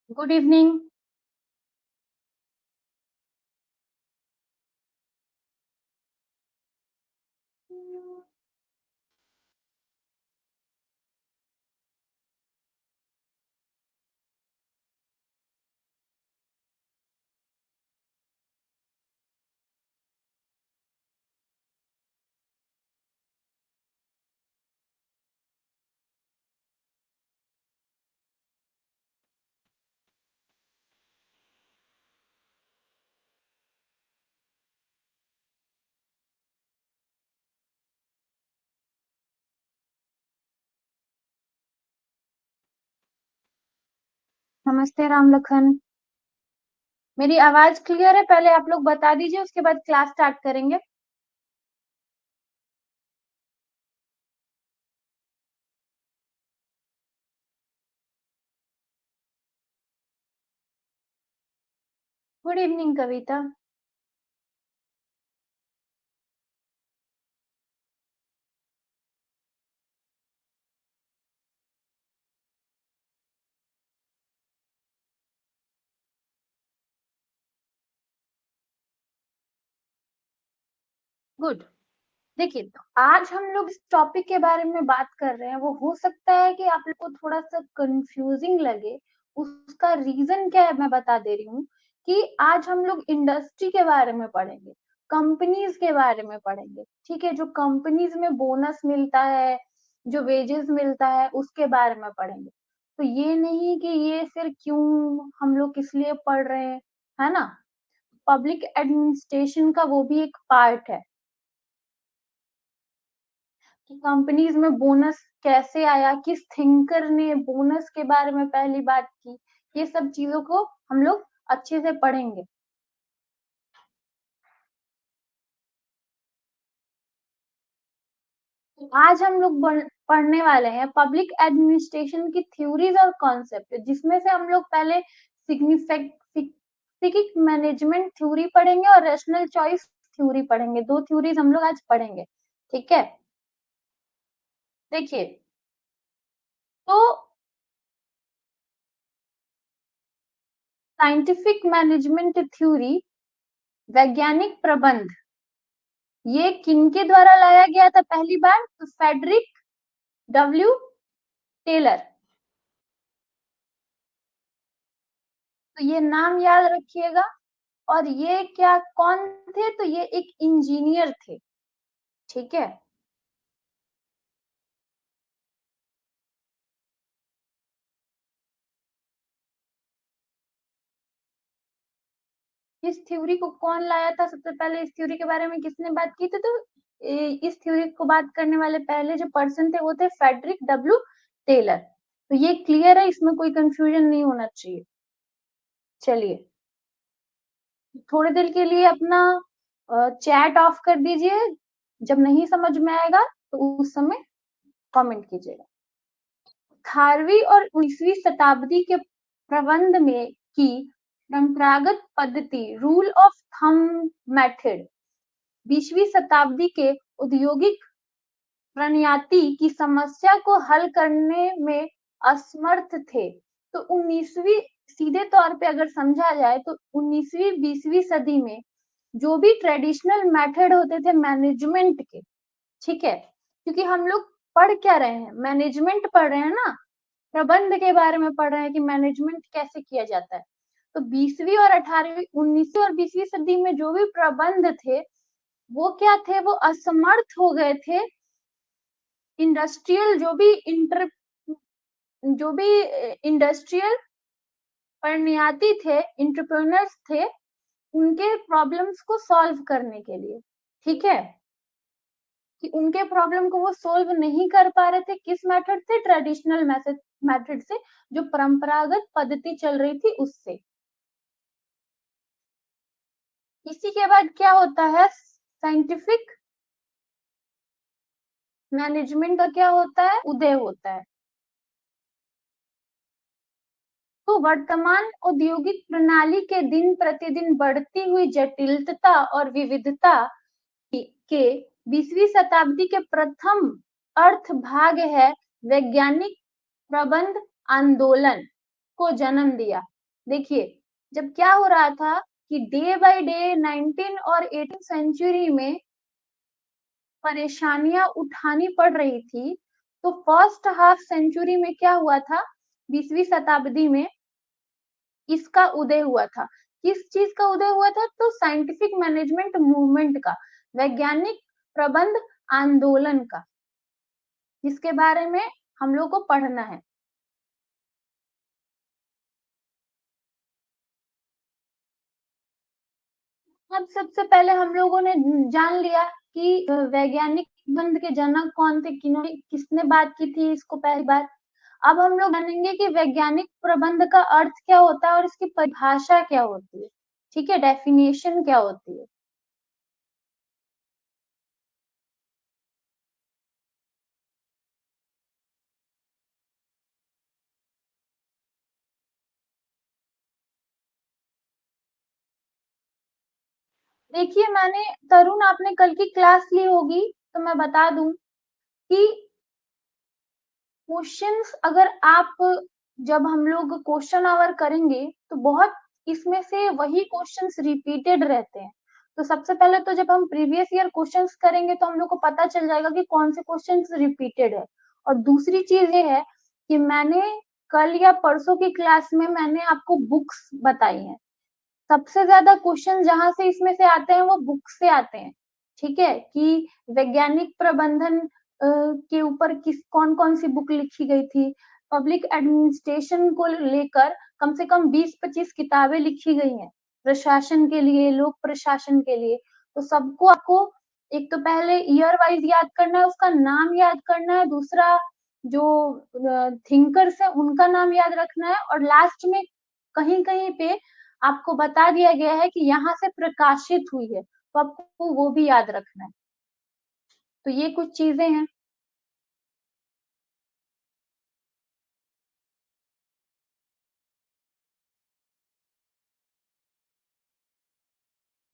Good evening. नमस्ते राम लखन। मेरी आवाज क्लियर है? पहले आप लोग बता दीजिए, उसके बाद क्लास स्टार्ट करेंगे। गुड इवनिंग कविता। गुड। देखिए, तो आज हम लोग इस टॉपिक के बारे में बात कर रहे हैं। वो हो सकता है कि आप लोग को थोड़ा सा कंफ्यूजिंग लगे। उसका रीजन क्या है मैं बता दे रही हूँ कि आज हम लोग इंडस्ट्री के बारे में पढ़ेंगे, कंपनीज के बारे में पढ़ेंगे। ठीक है, जो कंपनीज में बोनस मिलता है, जो वेजेस मिलता है, उसके बारे में पढ़ेंगे। तो ये नहीं कि ये फिर क्यों हम लोग किस लिए पढ़ रहे हैं, है ना। पब्लिक एडमिनिस्ट्रेशन का वो भी एक पार्ट है कि कंपनीज में बोनस कैसे आया, किस थिंकर ने बोनस के बारे में पहली बात की। ये सब चीजों को हम लोग अच्छे से पढ़ेंगे। आज हम लोग पढ़ने वाले हैं पब्लिक एडमिनिस्ट्रेशन की थ्योरीज और कॉन्सेप्ट, जिसमें से हम लोग पहले सिग्निफिकेंट मैनेजमेंट थ्योरी पढ़ेंगे और रेशनल चॉइस थ्योरी पढ़ेंगे। दो थ्योरीज हम लोग आज पढ़ेंगे। ठीक है, देखिए। तो साइंटिफिक मैनेजमेंट थ्योरी, वैज्ञानिक प्रबंध, ये किनके द्वारा लाया गया था पहली बार? तो फेडरिक डब्ल्यू टेलर। तो ये नाम याद रखिएगा। और ये क्या कौन थे? तो ये एक इंजीनियर थे। ठीक है, इस थ्योरी को कौन लाया था? सबसे पहले इस थ्योरी के बारे में किसने बात की थी? तो इस थ्योरी को बात करने वाले पहले जो पर्सन थे वो थे फेडरिक डब्ल्यू टेलर। तो ये क्लियर है, इसमें कोई कंफ्यूजन नहीं होना चाहिए। चलिए, थोड़ी देर के लिए अपना चैट ऑफ कर दीजिए। जब नहीं समझ में आएगा तो उस समय कमेंट कीजिएगा। 18वीं और 19वीं शताब्दी के प्रबंध में की परंपरागत पद्धति, रूल ऑफ थंब मेथड, 20वीं शताब्दी के औद्योगिक प्रणयाति की समस्या को हल करने में असमर्थ थे। तो 19वीं, सीधे तौर पे अगर समझा जाए तो 19वीं 20वीं सदी में जो भी ट्रेडिशनल मेथड होते थे मैनेजमेंट के, ठीक है, क्योंकि हम लोग पढ़ क्या रहे हैं? मैनेजमेंट पढ़ रहे हैं ना, प्रबंध के बारे में पढ़ रहे हैं कि मैनेजमेंट कैसे किया जाता है। तो 20वीं और 18वीं, 19वीं और 20वीं सदी में जो भी प्रबंध थे वो क्या थे? वो असमर्थ हो गए थे। इंडस्ट्रियल जो भी इंडस्ट्रियल परिणयाती थे, इंटरप्रेन्योर्स थे, उनके प्रॉब्लम्स को सॉल्व करने के लिए। ठीक है, कि उनके प्रॉब्लम को वो सोल्व नहीं कर पा रहे थे। किस मेथड से? ट्रेडिशनल मेथड से, जो परंपरागत पद्धति चल रही थी उससे। इसी के बाद क्या होता है? साइंटिफिक मैनेजमेंट का क्या होता है? उदय होता है। तो वर्तमान औद्योगिक प्रणाली के दिन प्रतिदिन बढ़ती हुई जटिलता और विविधता के 20वीं शताब्दी के प्रथम अर्थ भाग है वैज्ञानिक प्रबंध आंदोलन को जन्म दिया। देखिए, जब क्या हो रहा था कि डे बाय डे 19 और 18 सेंचुरी में परेशानियां उठानी पड़ रही थी, तो फर्स्ट हाफ सेंचुरी में क्या हुआ था, 20वीं शताब्दी में इसका उदय हुआ था। किस चीज का उदय हुआ था? तो साइंटिफिक मैनेजमेंट मूवमेंट का, वैज्ञानिक प्रबंध आंदोलन का, जिसके बारे में हम लोग को पढ़ना है। अब सबसे पहले हम लोगों ने जान लिया कि वैज्ञानिक प्रबंध के जनक कौन थे, किन्होंने किसने बात की थी इसको पहली बार। अब हम लोग जानेंगे कि वैज्ञानिक प्रबंध का अर्थ क्या होता है और इसकी परिभाषा क्या होती है। ठीक है, डेफिनेशन क्या होती है। देखिए, मैंने तरुण, आपने कल की क्लास ली होगी, तो मैं बता दूं कि क्वेश्चंस अगर आप, जब हम लोग क्वेश्चन आवर करेंगे तो बहुत इसमें से वही क्वेश्चंस रिपीटेड रहते हैं। तो सबसे पहले तो जब हम प्रीवियस ईयर क्वेश्चंस करेंगे तो हम लोग को पता चल जाएगा कि कौन से क्वेश्चंस रिपीटेड है। और दूसरी चीज ये है कि मैंने कल या परसों की क्लास में मैंने आपको बुक्स बताई हैं। सबसे ज्यादा क्वेश्चन जहां से इसमें से आते हैं वो बुक से आते हैं। ठीक है, कि वैज्ञानिक प्रबंधन के ऊपर किस कौन कौन सी बुक लिखी गई थी। पब्लिक एडमिनिस्ट्रेशन को लेकर कम से कम 20-25 किताबें लिखी गई हैं, प्रशासन के लिए, लोक प्रशासन के लिए। तो सबको आपको एक तो पहले ईयर वाइज याद करना है, उसका नाम याद करना है, दूसरा जो थिंकर्स है उनका नाम याद रखना है, और लास्ट में कहीं कहीं पे आपको बता दिया गया है कि यहाँ से प्रकाशित हुई है, तो आपको वो भी याद रखना है। तो ये कुछ चीजें हैं।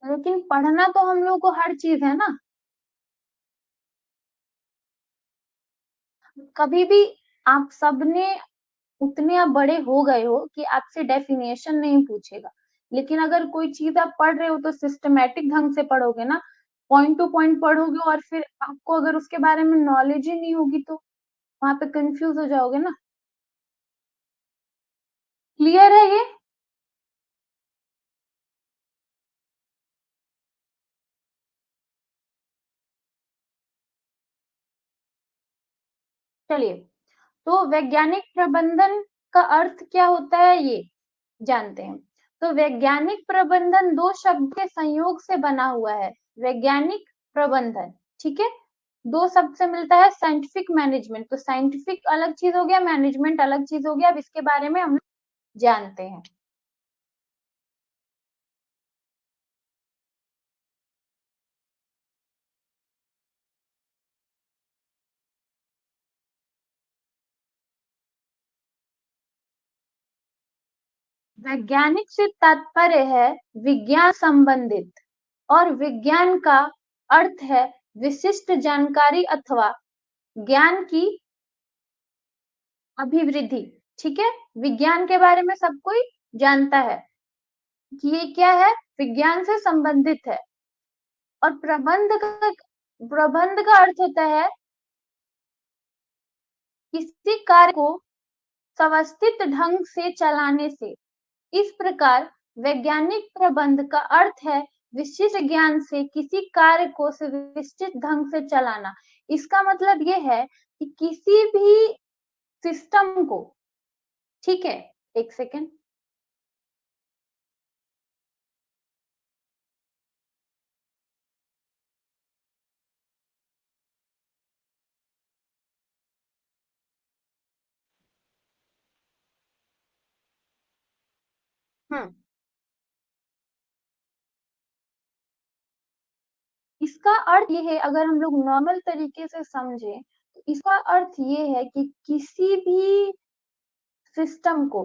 लेकिन पढ़ना तो हम लोग को हर चीज है ना। कभी भी आप सबने, उतने आप बड़े हो गए हो कि आपसे डेफिनेशन नहीं पूछेगा, लेकिन अगर कोई चीज आप पढ़ रहे हो तो सिस्टमेटिक ढंग से पढ़ोगे ना, पॉइंट टू पॉइंट पढ़ोगे, और फिर आपको अगर उसके बारे में नॉलेज ही नहीं होगी तो वहां पे कंफ्यूज हो जाओगे ना। क्लियर है ये? चलिए, तो वैज्ञानिक प्रबंधन का अर्थ क्या होता है ये जानते हैं। तो वैज्ञानिक प्रबंधन दो शब्द के संयोग से बना हुआ है। वैज्ञानिक प्रबंधन, ठीक है, दो शब्द से मिलता है। साइंटिफिक मैनेजमेंट, तो साइंटिफिक अलग चीज हो गया, मैनेजमेंट अलग चीज हो गया। अब इसके बारे में हम जानते हैं। वैज्ञानिक से तात्पर्य है विज्ञान संबंधित, और विज्ञान का अर्थ है विशिष्ट जानकारी अथवा ज्ञान की अभिवृद्धि। ठीक है, विज्ञान के बारे में सब कोई जानता है कि ये क्या है, विज्ञान से संबंधित है। और प्रबंध का अर्थ होता है किसी कार्य को व्यवस्थित ढंग से चलाने से। इस प्रकार वैज्ञानिक प्रबंध का अर्थ है विशिष्ट ज्ञान से किसी कार्य को सुव्यवस्थित ढंग से चलाना। इसका मतलब ये है कि किसी भी सिस्टम को, ठीक है, एक सेकेंड, हम्म, इसका अर्थ ये है, अगर हम लोग नॉर्मल तरीके से समझे तो इसका अर्थ ये है कि किसी भी सिस्टम को,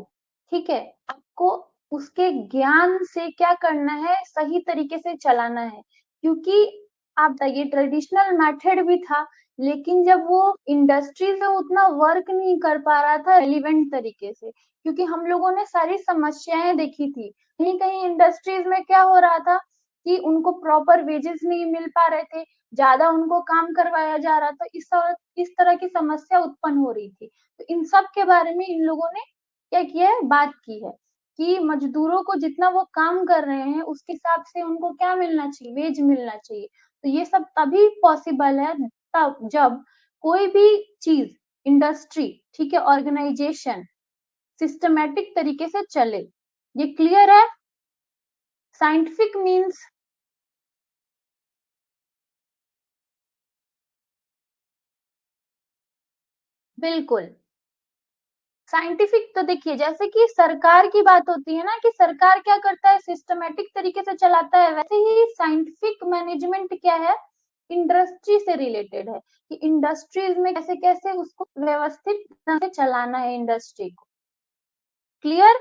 ठीक है, आपको उसके ज्ञान से क्या करना है, सही तरीके से चलाना है। क्योंकि आप बताइए, ट्रेडिशनल मेथड भी था, लेकिन जब वो इंडस्ट्री से उतना वर्क नहीं कर पा रहा था रेलिवेंट तरीके से, क्योंकि हम लोगों ने सारी समस्याएं देखी थी। कहीं कहीं इंडस्ट्रीज में क्या हो रहा था कि उनको प्रॉपर वेजेस नहीं मिल पा रहे थे, ज्यादा उनको काम करवाया जा रहा था, इस तरह की समस्या उत्पन्न हो रही थी। तो इन सब के बारे में इन लोगों ने क्या किया है, बात की है कि मजदूरों को जितना वो काम कर रहे हैं उसके हिसाब से उनको क्या मिलना चाहिए, वेज मिलना चाहिए। तो ये सब तभी पॉसिबल है तब जब कोई भी चीज, इंडस्ट्री, ठीक है, ऑर्गेनाइजेशन सिस्टमेटिक तरीके से चले। ये क्लियर है? साइंटिफिक मीन्स, बिल्कुल साइंटिफिक। तो देखिए जैसे कि सरकार की बात होती है ना कि सरकार क्या करता है, सिस्टमेटिक तरीके से चलाता है, वैसे ही साइंटिफिक मैनेजमेंट क्या है, इंडस्ट्री से रिलेटेड है कि इंडस्ट्रीज में कैसे कैसे उसको व्यवस्थित ढंग से चलाना है इंडस्ट्री को। क्लियर?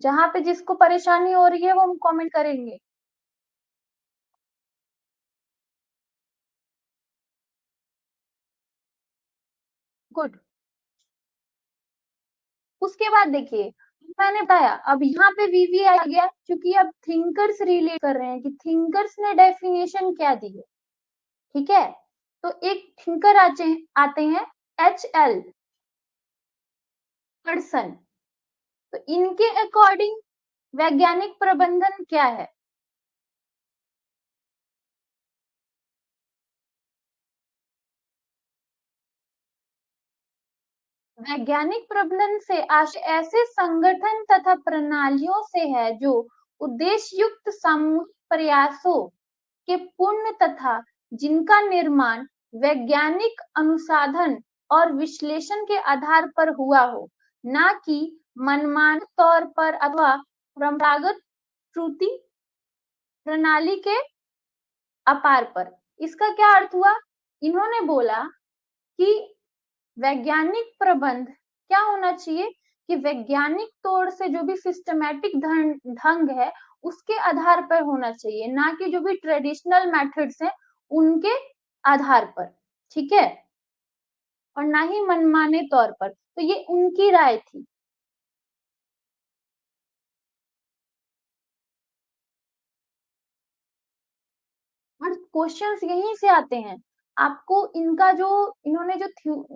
जहां पे जिसको परेशानी हो रही है वो हम कमेंट करेंगे। गुड। उसके बाद देखिए, मैंने बताया अब यहाँ पे वीवी आ गया क्योंकि अब थिंकर्स रिलेट कर रहे हैं कि थिंकर्स ने डेफिनेशन क्या दी है। ठीक है, तो एक थिंकर आते हैं HL पर्सन। तो इनके अकॉर्डिंग वैज्ञानिक प्रबंधन क्या है? वैज्ञानिक प्रबंधन से आशय ऐसे संगठन तथा प्रणालियों से है जो उद्देश्य युक्त सामूहिक प्रयासों के पूर्ण तथा जिनका निर्माण वैज्ञानिक अनुसंधान और विश्लेषण के आधार पर हुआ हो, न कि मनमाने तौर पर अथवा परंपरागत त्रुटि प्रणाली के आधार पर। इसका क्या अर्थ हुआ? इन्होंने बोला कि वैज्ञानिक प्रबंध क्या होना चाहिए कि वैज्ञानिक तौर से जो भी सिस्टमैटिक ढंग है उसके आधार पर होना चाहिए, ना कि जो भी ट्रेडिशनल मेथड्स हैं उनके आधार पर। ठीक है, और ना ही मनमाने तौर पर। तो ये उनकी राय थी। और क्वेश्चंस यहीं से आते हैं। आपको इनका जो, इन्होंने जो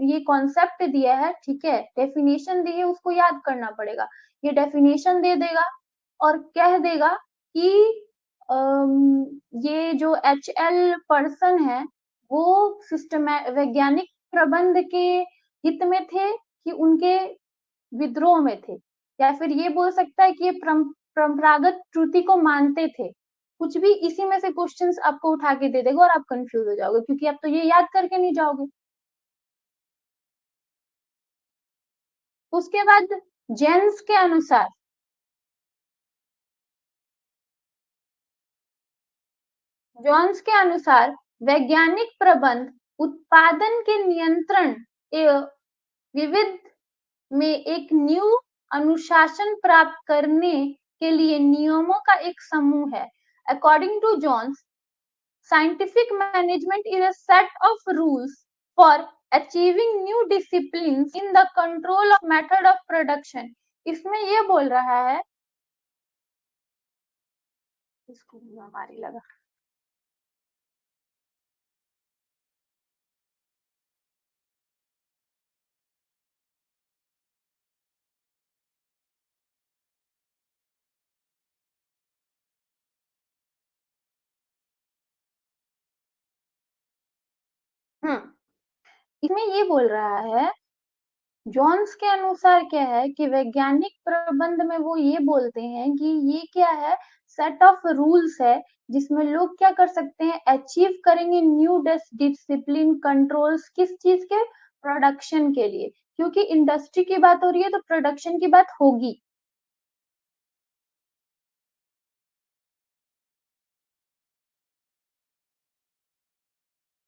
ये कॉन्सेप्ट दिया है, ठीक है, डेफिनेशन दी है, उसको याद करना पड़ेगा। ये डेफिनेशन दे देगा और कह देगा कि ये जो HL पर्सन है वो सिस्टम वैज्ञानिक प्रबंध के हित में थे कि उनके विद्रोह में थे, या फिर ये बोल सकता है कि ये परंपरागत त्रुटि को मानते थे। कुछ भी इसी में से क्वेश्चंस आपको उठा के दे देगा और आप कंफ्यूज हो जाओगे क्योंकि आप तो ये याद करके नहीं जाओगे। उसके बाद जेन्स के अनुसार, जॉन्स के अनुसार वैज्ञानिक प्रबंध उत्पादन के नियंत्रण एवं विविध में एक न्यू अनुशासन प्राप्त करने के लिए नियमों का एक समूह है। According to Jones, scientific management is a set of rules for achieving new disciplines in the control of method of production। इसमें ये बोल रहा है, इसको हमारी लगा। हम्म, इसमें ये बोल रहा है, जॉन्स के अनुसार क्या है कि वैज्ञानिक प्रबंध में वो ये बोलते हैं कि ये क्या है, सेट ऑफ रूल्स है जिसमें लोग क्या कर सकते हैं, अचीव करेंगे न्यू डिसिप्लिन कंट्रोल्स, किस चीज के, प्रोडक्शन के लिए। क्योंकि इंडस्ट्री की बात हो रही है तो प्रोडक्शन की बात होगी।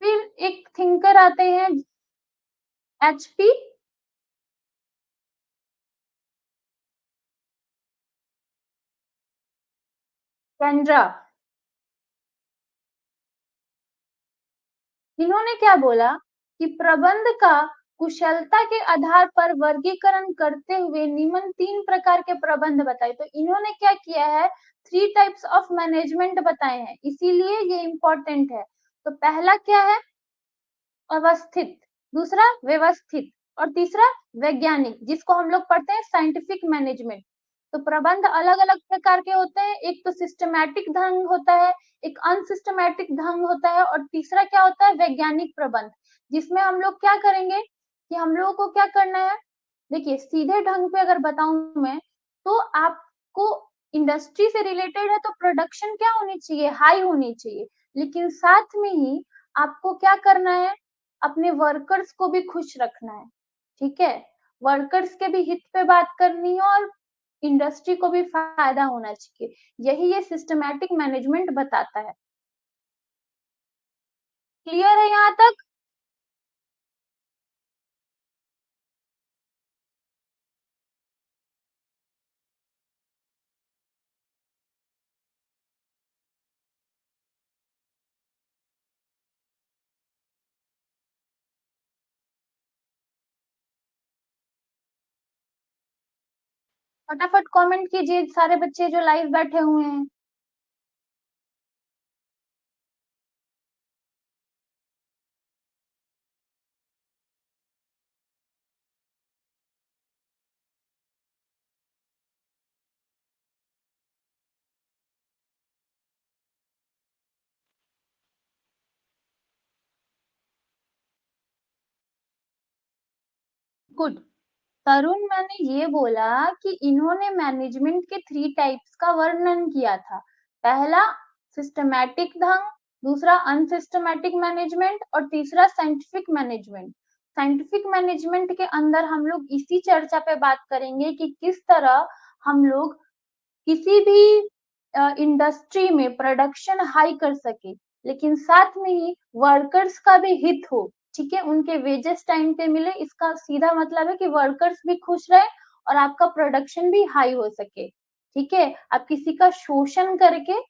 फिर एक थिंकर आते हैं HP केंड्रा। इन्होंने क्या बोला कि प्रबंध का कुशलता के आधार पर वर्गीकरण करते हुए निम्न 3 प्रकार के प्रबंध बताए। तो इन्होंने क्या किया है, 3 टाइप्स ऑफ मैनेजमेंट बताए हैं, इसीलिए ये इम्पोर्टेंट है। तो पहला क्या है, अवस्थित, दूसरा व्यवस्थित और तीसरा वैज्ञानिक, जिसको हम लोग पढ़ते हैं साइंटिफिक मैनेजमेंट। तो प्रबंध अलग-अलग प्रकार के होते हैं, एक तो सिस्टमैटिक ढंग होता है, एक अनसिस्टमैटिक ढंग होता है और तीसरा क्या होता है, वैज्ञानिक प्रबंध, जिसमें हम लोग क्या करेंगे कि हम लोगों को क्या करना है, देखिए सीधे ढंग पे अगर बताऊं मैं, तो आपको इंडस्ट्री से रिलेटेड है तो प्रोडक्शन क्या होनी चाहिए, हाई होनी चाहिए, लेकिन साथ में ही आपको क्या करना है, अपने वर्कर्स को भी खुश रखना है, ठीक है, वर्कर्स के भी हित पे बात करनी है और इंडस्ट्री को भी फायदा होना चाहिए, यही ये सिस्टमैटिक मैनेजमेंट बताता है। क्लियर है यहाँ तक? फटाफट कमेंट कीजिए सारे बच्चे जो लाइव बैठे हुए हैं। गुड। तरुण, मैंने ये बोला कि इन्होंने मैनेजमेंट के 3 टाइप्स का वर्णन किया था। पहला सिस्टमैटिक ढंग, दूसरा अनसिस्टमैटिक मैनेजमेंट और तीसरा साइंटिफिक मैनेजमेंट। साइंटिफिक मैनेजमेंट के अंदर हम लोग इसी चर्चा पे बात करेंगे कि किस तरह हम लोग किसी भी इंडस्ट्री में प्रोडक्शन हाई कर सके, लेकिन साथ में ही वर्कर्स का भी हित हो, ठीक है, उनके वेजेस टाइम पे मिले, इसका सीधा मतलब है कि वर्कर्स भी खुश रहे और आपका प्रोडक्शन भी हाई हो सके, ठीक है, आप किसी का शोषण करके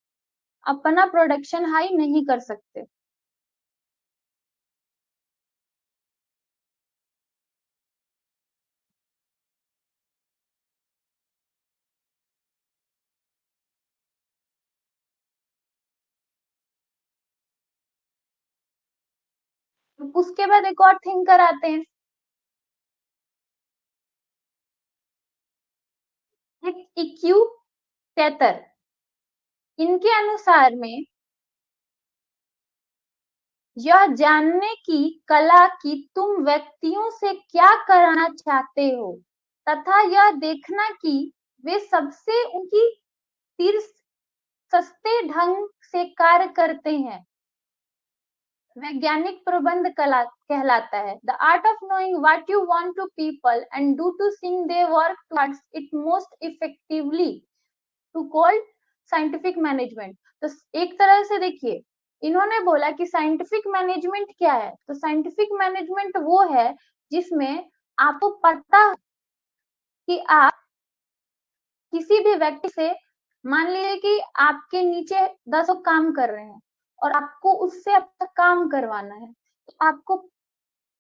अपना प्रोडक्शन हाई नहीं कर सकते। उसके बाद एक और थिंग कराते हैं, एक इक्यू तेतर, इनके अनुसार में यह जानने की कला कि तुम व्यक्तियों से क्या कराना चाहते हो तथा यह देखना कि वे सबसे उनकी तीर सस्ते ढंग से कार्य करते हैं, वैज्ञानिक प्रबंध कला कहलाता है। The art of knowing what you want to people and do to sing they work towards it most effectively to called scientific management. तो एक तरह से देखिए, इन्होंने बोला कि साइंटिफिक मैनेजमेंट क्या है, तो साइंटिफिक मैनेजमेंट वो है जिसमें आपको पता कि आप किसी भी व्यक्ति से, मान लीजिए कि आपके नीचे 10 लोग काम कर रहे हैं और आपको उससे अपना काम करवाना है, तो आपको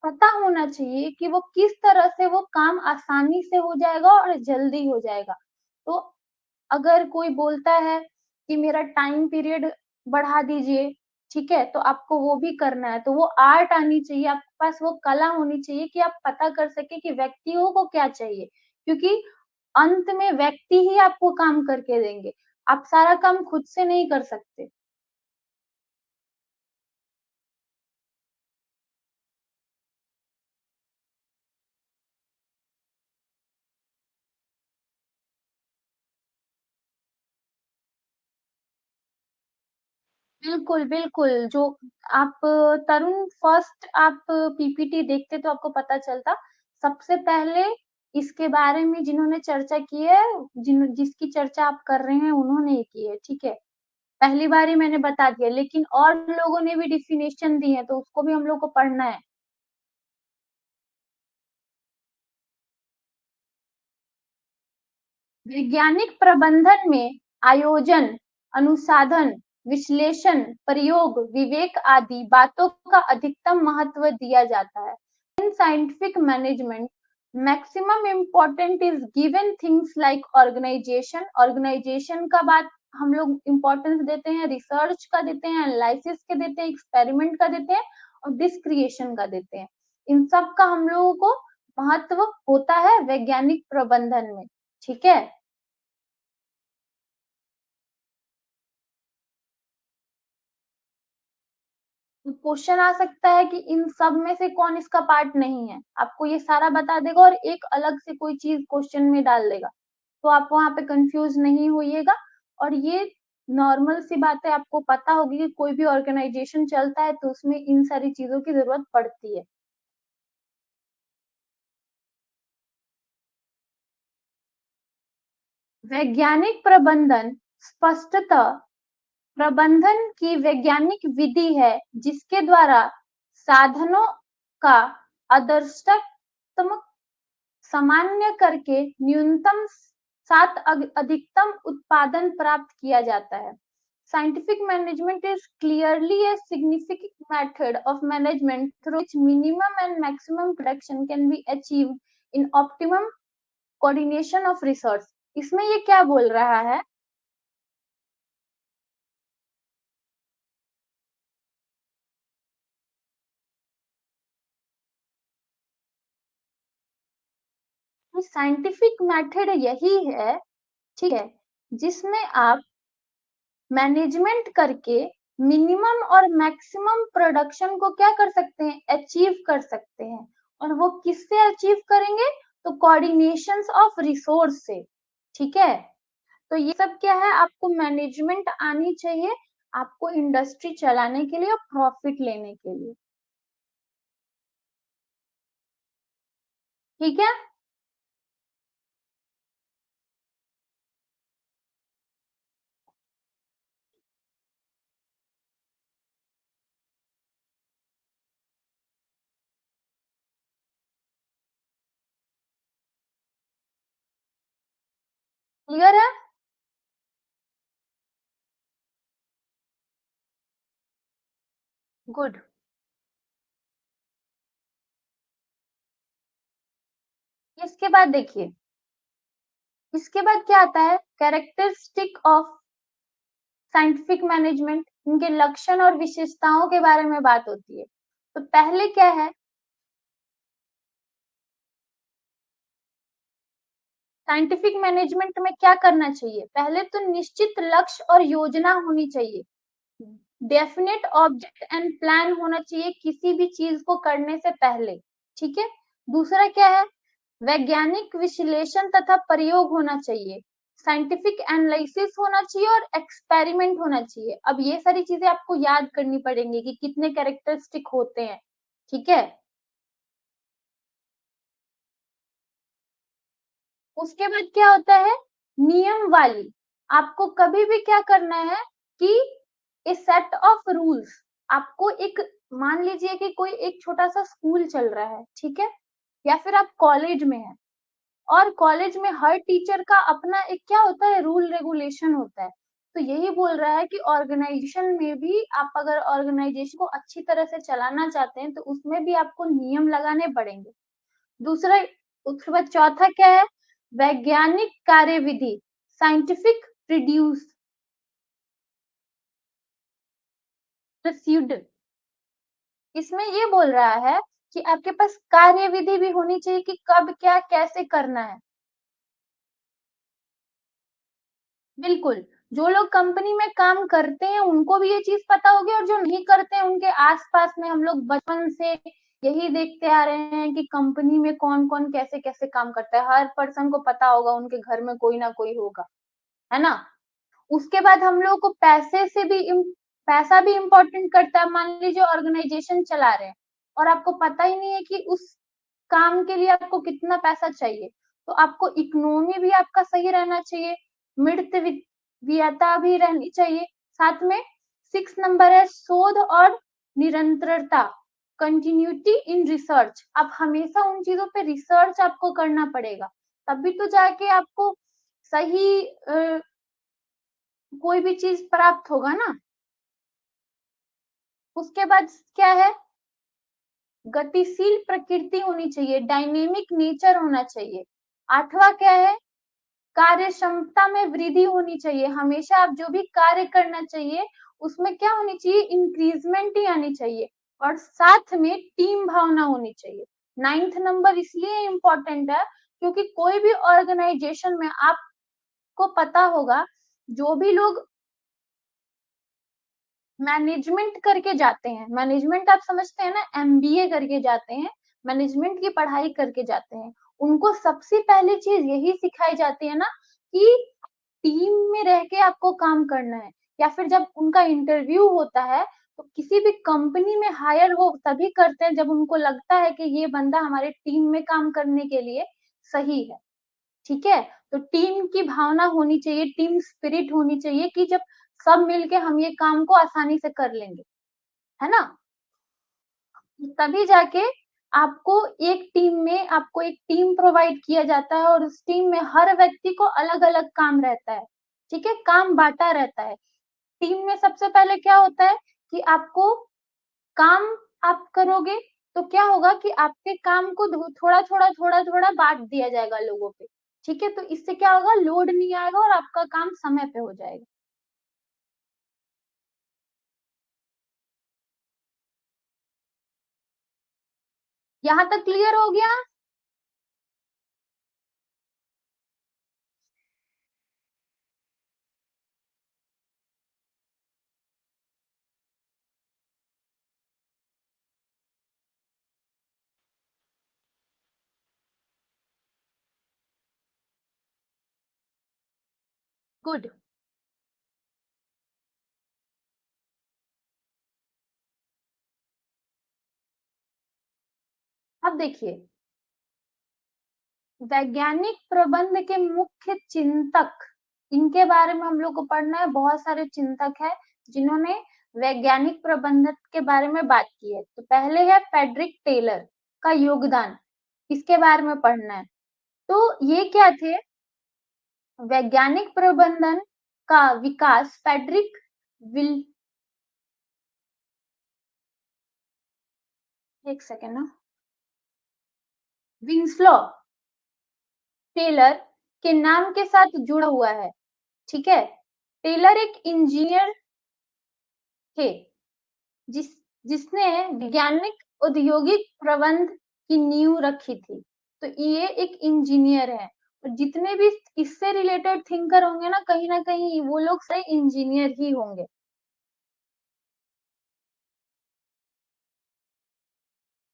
पता होना चाहिए कि वो किस तरह से वो काम आसानी से हो जाएगा और जल्दी हो जाएगा। तो अगर कोई बोलता है कि मेरा टाइम पीरियड बढ़ा दीजिए, ठीक है, तो आपको वो भी करना है, तो वो आर्ट आनी चाहिए, आपके पास वो कला होनी चाहिए कि आप पता कर सके कि व्यक्तियों को क्या चाहिए, क्योंकि अंत में व्यक्ति ही आपको काम करके देंगे, आप सारा काम खुद से नहीं कर सकते। बिल्कुल, बिल्कुल। जो आप तरुण, फर्स्ट आप पीपीटी देखते तो आपको पता चलता। सबसे पहले इसके बारे में जिन्होंने चर्चा की है, जिसकी चर्चा आप कर रहे हैं उन्होंने ही की है, ठीक है? पहली बार ही मैंने बता दिया, लेकिन और लोगों ने भी डेफिनेशन दी है तो उसको भी हम लोग को पढ़ना है। वैज्ञानिक प्रबंधन में आयोजन, अनुसाधन, विश्लेषण, प्रयोग, विवेक आदि बातों का अधिकतम महत्व दिया जाता है। In scientific management maximum important is given things like organisation. Organisation का बात हम लोग इम्पोर्टेंस देते हैं, रिसर्च का देते हैं, एनालिसिस के देते हैं, एक्सपेरिमेंट का देते हैं और डिस्क्रिएशन का देते हैं। इन सब का हम लोगों को महत्व होता है वैज्ञानिक प्रबंधन में। ठीक है, क्वेश्चन आ सकता है कि इन सब में से कौन इसका पार्ट नहीं है। आपको ये सारा बता देगा और एक अलग से कोई चीज क्वेश्चन में डाल देगा, तो आप वहां पे कंफ्यूज नहीं होइएगा। और ये नॉर्मल सी बात है, आपको पता होगी कि कोई भी ऑर्गेनाइजेशन चलता है तो उसमें इन सारी चीजों की जरूरत पड़ती है। वैज्ञानिक प्रबंधन स्पष्टतः प्रबंधन की वैज्ञानिक विधि है जिसके द्वारा साधनों का आदर्शतम सामान्य करके न्यूनतम साथ अधिकतम उत्पादन प्राप्त किया जाता है। Scientific management is clearly a significant method of management through which minimum and maximum production can be achieved in optimum coordination of resource। इसमें ये क्या बोल रहा है? साइंटिफिक मेथड यही है, ठीक है, जिसमें आप मैनेजमेंट करके मिनिमम और मैक्सिमम प्रोडक्शन को क्या कर सकते हैं, अचीव कर सकते हैं। और वो किससे अचीव करेंगे? तो कोऑर्डिनेशंस ऑफ रिसोर्स से। ठीक है, तो ये सब क्या है, आपको मैनेजमेंट आनी चाहिए आपको इंडस्ट्री चलाने के लिए और प्रॉफिट लेने के लिए। ठीक है, क्लियर है? गुड। इसके बाद देखिए, इसके बाद क्या आता है, कैरेक्टरिस्टिक ऑफ साइंटिफिक मैनेजमेंट, इनके लक्षण और विशेषताओं के बारे में बात होती है। तो पहले क्या है, साइंटिफिक मैनेजमेंट में क्या करना चाहिए, पहले तो निश्चित लक्ष्य और योजना होनी चाहिए। डेफिनेट ऑब्जेक्ट एंड प्लान होना चाहिए किसी भी चीज को करने से पहले। ठीक है, दूसरा क्या है, वैज्ञानिक विश्लेषण तथा प्रयोग होना चाहिए, साइंटिफिक एनालिसिस होना चाहिए और एक्सपेरिमेंट होना चाहिए। अब ये सारी चीजें आपको याद करनी पड़ेंगी कि कितने कैरेक्टरिस्टिक होते हैं। ठीक है, उसके बाद क्या होता है, नियम वाली। आपको कभी भी क्या करना है कि ए सेट ऑफ रूल्स, आपको एक, मान लीजिए कि कोई एक छोटा सा स्कूल चल रहा है, ठीक है, या फिर आप कॉलेज में हैं और कॉलेज में हर टीचर का अपना एक क्या होता है, रूल रेगुलेशन होता है। तो यही बोल रहा है कि ऑर्गेनाइजेशन में भी आप अगर ऑर्गेनाइजेशन को अच्छी तरह से चलाना चाहते हैं तो उसमें भी आपको नियम लगाने पड़ेंगे। दूसरा, उसके बाद चौथा क्या है, वैज्ञानिक कार्यविधि, साइंटिफिक प्रोड्यूस प्रोसीड। इसमें ये बोल रहा है कि आपके पास कार्यविधि भी होनी चाहिए कि कब क्या कैसे करना है। बिल्कुल, जो लोग कंपनी में काम करते हैं उनको भी ये चीज पता होगी और जो नहीं करते हैं उनके आसपास में हम लोग बचपन से यही देखते आ रहे हैं कि कंपनी में कौन कौन कैसे कैसे काम करता है, हर पर्सन को पता होगा, उनके घर में कोई ना कोई होगा, है ना। उसके बाद हम लोग को पैसे से भी पैसा भी इम्पोर्टेंट करता है। मान लीजिए ऑर्गेनाइजेशन चला रहे हैं और आपको पता ही नहीं है कि उस काम के लिए आपको कितना पैसा चाहिए, तो आपको इकोनॉमी भी आपका सही रहना चाहिए, वित्तीयता भी रहनी चाहिए। साथ में 6 नंबर है शोध और निरंतरता, कंटिन्यूटी इन रिसर्च। आप हमेशा उन चीजों पे रिसर्च आपको करना पड़ेगा, तभी तो जाके आपको सही कोई भी चीज प्राप्त होगा ना। उसके बाद क्या है, गतिशील प्रकृति होनी चाहिए, डायनेमिक नेचर होना चाहिए। 8वां क्या है, कार्य क्षमता में वृद्धि होनी चाहिए, हमेशा आप जो भी कार्य करना चाहिए उसमें क्या होनी चाहिए, इंक्रीजमेंट ही आनी चाहिए, और साथ में टीम भावना होनी चाहिए। 9th नंबर इसलिए इम्पोर्टेंट है क्योंकि कोई भी ऑर्गेनाइजेशन में आपको पता होगा, जो भी लोग मैनेजमेंट करके जाते हैं, मैनेजमेंट आप समझते हैं ना, एमबीए करके जाते हैं, मैनेजमेंट की पढ़ाई करके जाते हैं, उनको सबसे पहले चीज यही सिखाई जाती है ना कि टीम में रह के आपको काम करना है, या फिर जब उनका इंटरव्यू होता है तो किसी भी कंपनी में हायर हो तभी करते हैं जब उनको लगता है कि ये बंदा हमारे टीम में काम करने के लिए सही है। ठीक है, तो टीम की भावना होनी चाहिए, टीम स्पिरिट होनी चाहिए कि जब सब मिलके हम ये काम को आसानी से कर लेंगे, है ना। तभी जाके आपको एक टीम प्रोवाइड किया जाता है, और उस टीम में हर व्यक्ति को अलग अलग काम रहता है। ठीक है, काम बांटा रहता है। टीम में सबसे पहले क्या होता है कि आपको काम आप करोगे तो क्या होगा कि आपके काम को थोड़ा थोड़ा थोड़ा थोड़ा बांट दिया जाएगा लोगों पे। ठीक है, तो इससे क्या होगा, लोड नहीं आएगा और आपका काम समय पे हो जाएगा। यहाँ तक क्लियर हो गया। गुड। अब देखिए, वैज्ञानिक प्रबंध के मुख्य चिंतक, इनके बारे में हम लोग को पढ़ना है। बहुत सारे चिंतक है जिन्होंने वैज्ञानिक प्रबंधन के बारे में बात की है। तो पहले है फेडरिक टेलर का योगदान, इसके बारे में पढ़ना है। तो ये क्या थे, वैज्ञानिक प्रबंधन का विकास फेडरिक विल एक सेकेंड ना, विंस्लॉ टेलर के नाम के साथ जुड़ा हुआ है। ठीक है, टेलर एक इंजीनियर थे जिस जिसने वैज्ञानिक औद्योगिक प्रबंध की नींव रखी थी। तो ये एक इंजीनियर है, और जितने भी इससे रिलेटेड थिंकर होंगे ना कहीं वो लोग से इंजीनियर ही होंगे।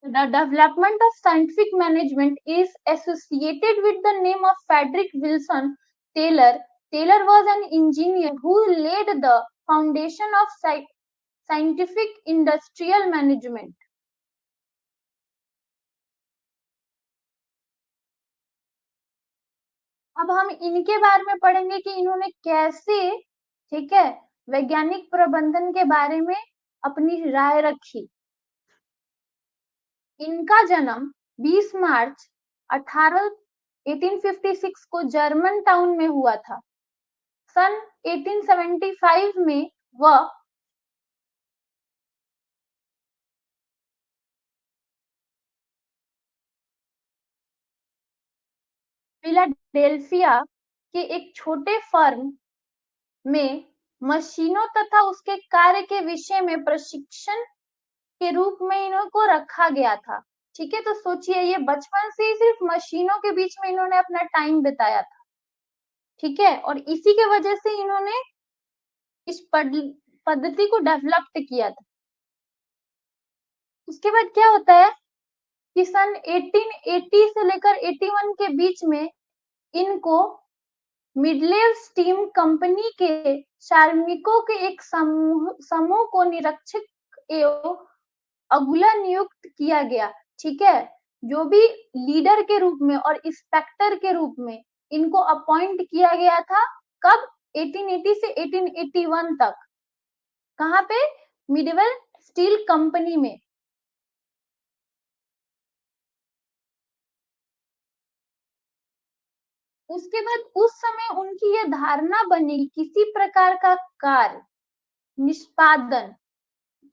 The development of scientific management is associated with the name of Frederick Wilson Taylor. Taylor was an engineer who laid the foundation of scientific industrial management. अब हम इनके बारे में पढ़ेंगे कि इन्होंने कैसे, ठीक है, वैज्ञानिक प्रबंधन के बारे में अपनी राय रखी। इनका जन्म 20 मार्च 1856 को जर्मन टाउन में हुआ था। सन 1875 में वह फिलाडेल्फिया के एक छोटे फर्म में मशीनों तथा उसके कार्य के विषय में प्रशिक्षण के रूप में इनको रखा गया था। ठीक है, तो सोचिए ये बचपन से ही सिर्फ मशीनों के बीच में इन्होंने अपना टाइम बिताया था। ठीक है, और इसी के वजह से इन्होंने इस पद्धति को डेवलप किया था। उसके बाद क्या होता है कि सन 1880 से लेकर 81 के बीच में इनको मिडले स्टीम कंपनी के श्रमिकों के एक समूह को निरीक्षक एवं अगुला नियुक्त किया गया। ठीक है, जो भी लीडर के रूप में और इंस्पेक्टर के रूप में इनको अपॉइंट किया गया था। कब, 1880 से 1881 तक। कहाँ पे, मिडवेल स्टील कंपनी में। उसके बाद उस समय उनकी यह धारणा बनी, किसी प्रकार का कार्य निष्पादन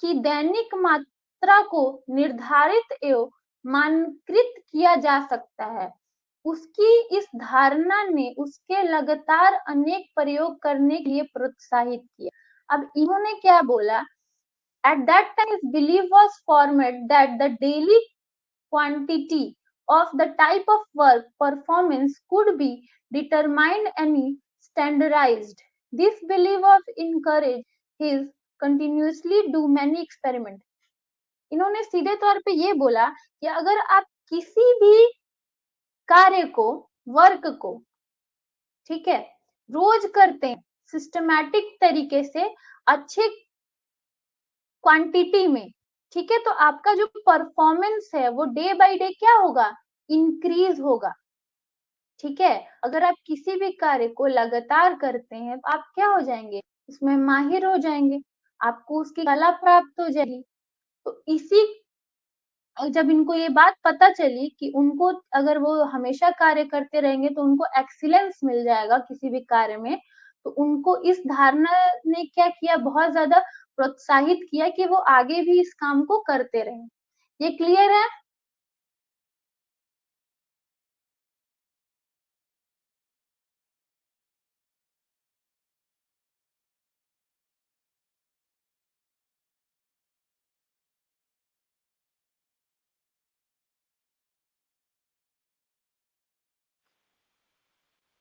की दैनिक मात्रा को निर्धारित एवं मानकृत किया जा सकता है। उसकी इस धारणा ने उसके लगातार अनेक प्रयोग करने के लिए प्रोत्साहित किया। अब इन्होंने क्या बोला, at that time his belief was formed that the daily quantity of the type of work performance could be determined and standardized. This belief was encouraged his continuously do many experiment. इन्होंने सीधे तौर पे ये बोला कि अगर आप किसी भी कार्य को, वर्क को, ठीक है, रोज करते हैं सिस्टमैटिक तरीके से, अच्छे क्वांटिटी में, ठीक है, तो आपका जो परफॉर्मेंस है वो डे बाय डे क्या होगा, इंक्रीज होगा। ठीक है, अगर आप किसी भी कार्य को लगातार करते हैं तो आप क्या हो जाएंगे, उसमें माहिर हो जाएंगे, आपको उसकी कला प्राप्त हो जाएगी। तो इसी, जब इनको ये बात पता चली कि उनको अगर वो हमेशा कार्य करते रहेंगे तो उनको एक्सीलेंस मिल जाएगा किसी भी कार्य में, तो उनको इस धारणा ने क्या किया, बहुत ज्यादा प्रोत्साहित किया कि वो आगे भी इस काम को करते रहें। ये क्लियर है?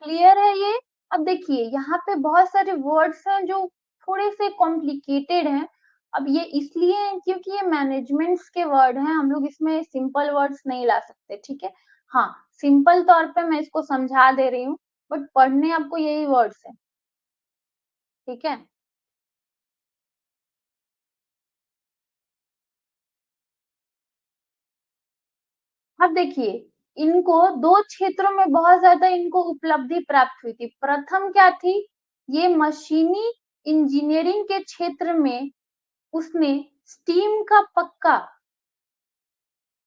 क्लियर है ये? अब देखिए यहाँ पे बहुत सारे वर्ड्स हैं जो थोड़े से कॉम्प्लिकेटेड हैं। अब ये इसलिए हैं क्योंकि ये मैनेजमेंट्स के वर्ड हैं, हम लोग इसमें सिंपल वर्ड्स नहीं ला सकते, ठीक है। हाँ, सिंपल तौर पे मैं इसको समझा दे रही हूँ, बट पढ़ने आपको यही वर्ड्स हैं, ठीक है। अब देखिए, इनको दो क्षेत्रों में बहुत ज्यादा इनको उपलब्धि प्राप्त हुई थी। प्रथम क्या थी, ये मशीनी इंजीनियरिंग के क्षेत्र में उसने स्टीम का पक्का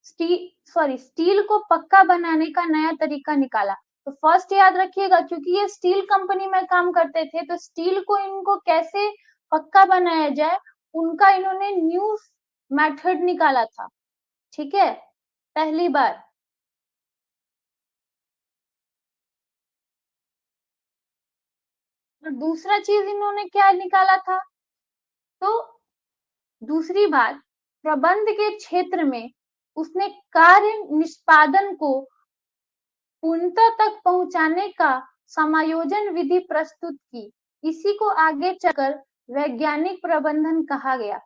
स्टील को पक्का बनाने का नया तरीका निकाला। तो फर्स्ट याद रखिएगा, क्योंकि ये स्टील कंपनी में काम करते थे, तो स्टील को इनको कैसे पक्का बनाया जाए, उनका इन्होंने न्यू मेथड निकाला था, ठीक है, पहली बार। और दूसरा चीज इन्होंने क्या निकाला था, तो दूसरी बात, प्रबंध के क्षेत्र में उसने कार्य निष्पादन को पूर्णता तक पहुंचाने का समायोजन विधि प्रस्तुत की। इसी को आगे चलकर वैज्ञानिक प्रबंधन कहा गया।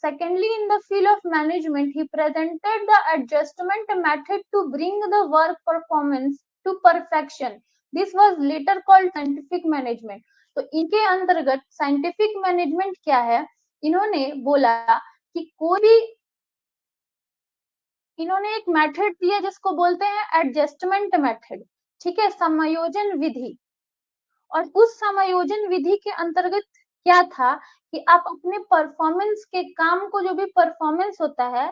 Secondly, in the field of management, he presented the adjustment method to bring the work performance to perfection. This was later called scientific management. तो इनके अंतर्गत साइंटिफिक मैनेजमेंट क्या है, इन्होंने बोला कि कोई भी, इन्होंने एक मेथड दिया जिसको बोलते हैं एडजस्टमेंट मेथड, ठीक है, समायोजन विधि। और उस समायोजन विधि के अंतर्गत क्या था कि आप अपने परफॉर्मेंस के काम को, जो भी परफॉर्मेंस होता है,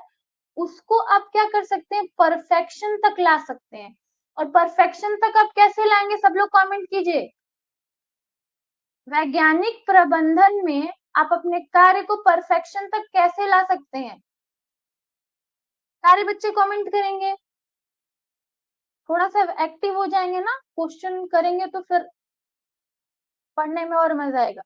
उसको आप क्या कर सकते हैं, परफेक्शन तक ला सकते हैं। और परफेक्शन तक आप कैसे लाएंगे, सब लोग कमेंट कीजिए। वैज्ञानिक प्रबंधन में आप अपने कार्य को परफेक्शन तक कैसे ला सकते हैं, सारे बच्चे कमेंट करेंगे, थोड़ा सा एक्टिव हो जाएंगे ना, क्वेश्चन करेंगे तो फिर पढ़ने में और मजा आएगा।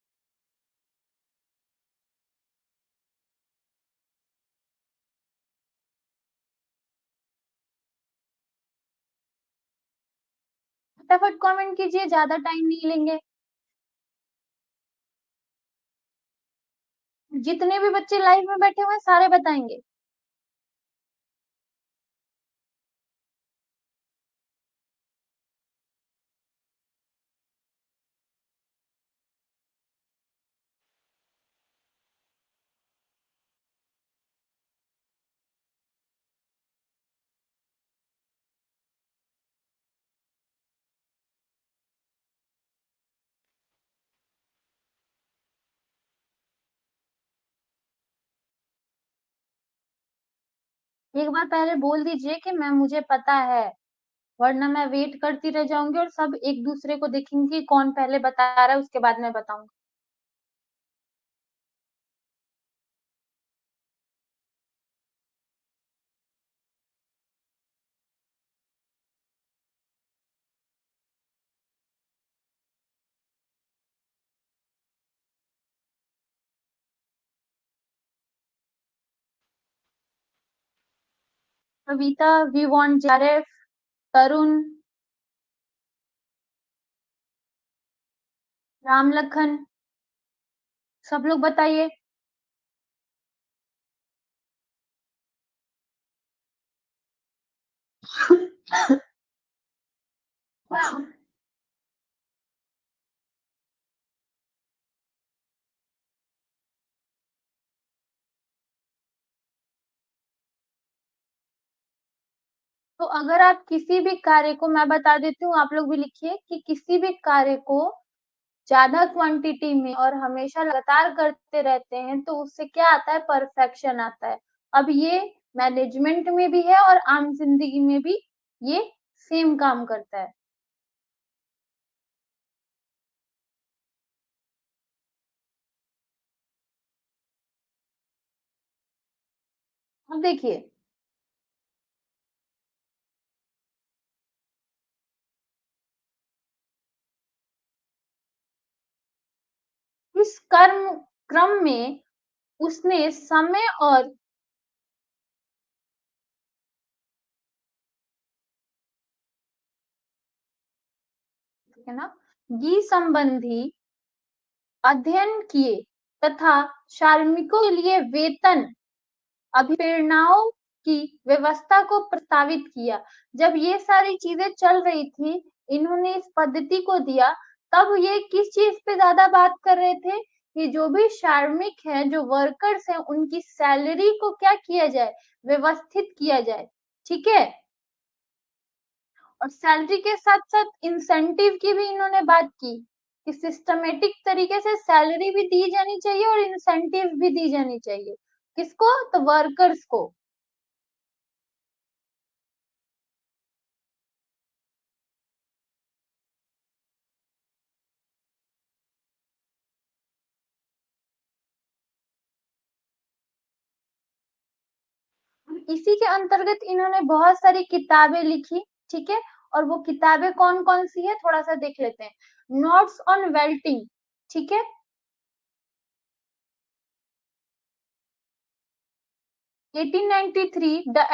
फटाफट कमेंट कीजिए, ज्यादा टाइम नहीं लेंगे। जितने भी बच्चे लाइव में बैठे हुए हैं सारे बताएंगे। एक बार पहले बोल दीजिए कि मैम मुझे पता है, वरना मैं वेट करती रह जाऊंगी और सब एक दूसरे को देखेंगे कि कौन पहले बता रहा है, उसके बाद मैं बताऊंगी। कविता, वी वांट जेआरएफ, तरुण, राम लखन, सब लोग बताइए। तो अगर आप किसी भी कार्य को, मैं बता देती हूँ, आप लोग भी लिखिए कि किसी भी कार्य को ज्यादा क्वांटिटी में और हमेशा लगातार करते रहते हैं तो उससे क्या आता है, परफेक्शन आता है। अब ये मैनेजमेंट में भी है और आम जिंदगी में भी ये सेम काम करता है। अब देखिए, इस कर्म क्रम में उसने समय और, है ना, गी संबंधी अध्ययन किए तथा श्रमिकों के लिए वेतन अभिप्रेरणाओं की व्यवस्था को प्रस्तावित किया। जब ये सारी चीजें चल रही थी, इन्होंने इस पद्धति को दिया, तब ये किस चीज पे ज्यादा बात कर रहे थे कि जो भी श्रमिक हैं, जो वर्कर्स हैं, उनकी सैलरी को क्या किया जाए, व्यवस्थित किया जाए। ठीक है, और सैलरी के साथ साथ इंसेंटिव की भी इन्होंने बात की कि सिस्टमेटिक तरीके से सैलरी भी दी जानी चाहिए और इंसेंटिव भी दी जानी चाहिए। किसको, तो वर्कर्स को। इसी के अंतर्गत इन्होंने बहुत सारी किताबें लिखी। ठीक है, और वो किताबें कौन कौन सी है, थोड़ा सा देख लेते हैं। नोट्स ऑन वेल्टिंग, ठीक है, 1893, the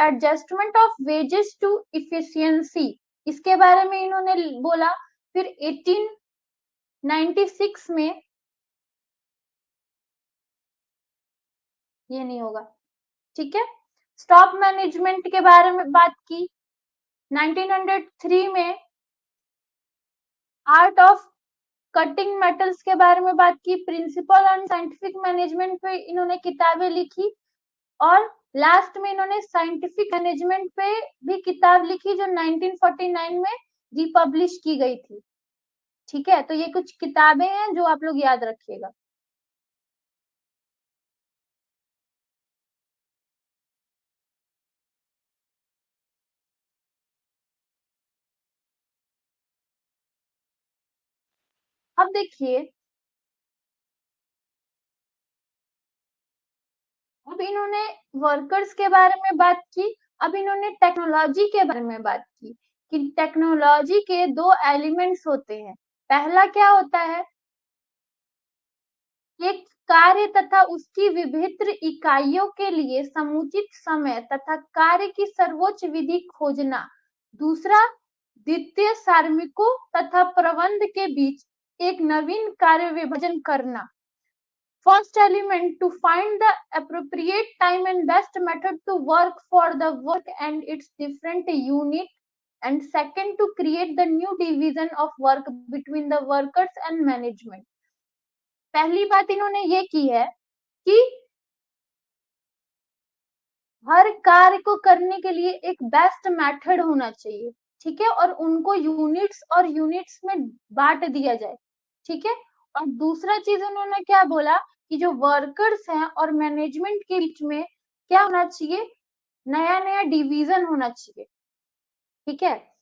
adjustment of wages to efficiency, इसके बारे में इन्होंने बोला। फिर 1896 में, ये नहीं होगा, ठीक है, स्टॉक मैनेजमेंट के बारे में बात की। 1903 में आर्ट ऑफ कटिंग मेटल्स के बारे में बात की। प्रिंसिपल ऑन साइंटिफिक मैनेजमेंट पे इन्होंने किताबें लिखी। और लास्ट में इन्होंने साइंटिफिक मैनेजमेंट पे भी किताब लिखी जो 1949 में रिपब्लिश की गई थी। ठीक है, तो ये कुछ किताबें हैं जो आप लोग याद रखिएगा। अब देखिए, अब इन्होंने वर्कर्स के बारे में बात की। अब इन्होंने टेक्नोलॉजी के बारे में बात की कि टेक्नोलॉजी के दो एलिमेंट्स होते हैं। पहला क्या होता है, एक कार्य तथा उसकी विभिन्न इकाइयों के लिए समुचित समय तथा कार्य की सर्वोच्च विधि खोजना। दूसरा, द्वितीय कार्मिकों तथा प्रबंध के बीच एक नवीन कार्य विभाजन करना। First element, to find the appropriate time and best method to work for the work and its different unit. And second, to create the new division of work between the workers and management. पहली बात इन्होंने ये की है कि हर कार्य को करने के लिए एक बेस्ट मेथड होना चाहिए। ठीक है, और उनको यूनिट्स और यूनिट्स में बांट दिया जाए। ठीक है, और दूसरा चीज उन्होंने क्या बोला कि जो वर्कर्स हैं और मैनेजमेंट के बीच में क्या होना चाहिए, नया नया डिवीजन होना चाहिए। ठीक है,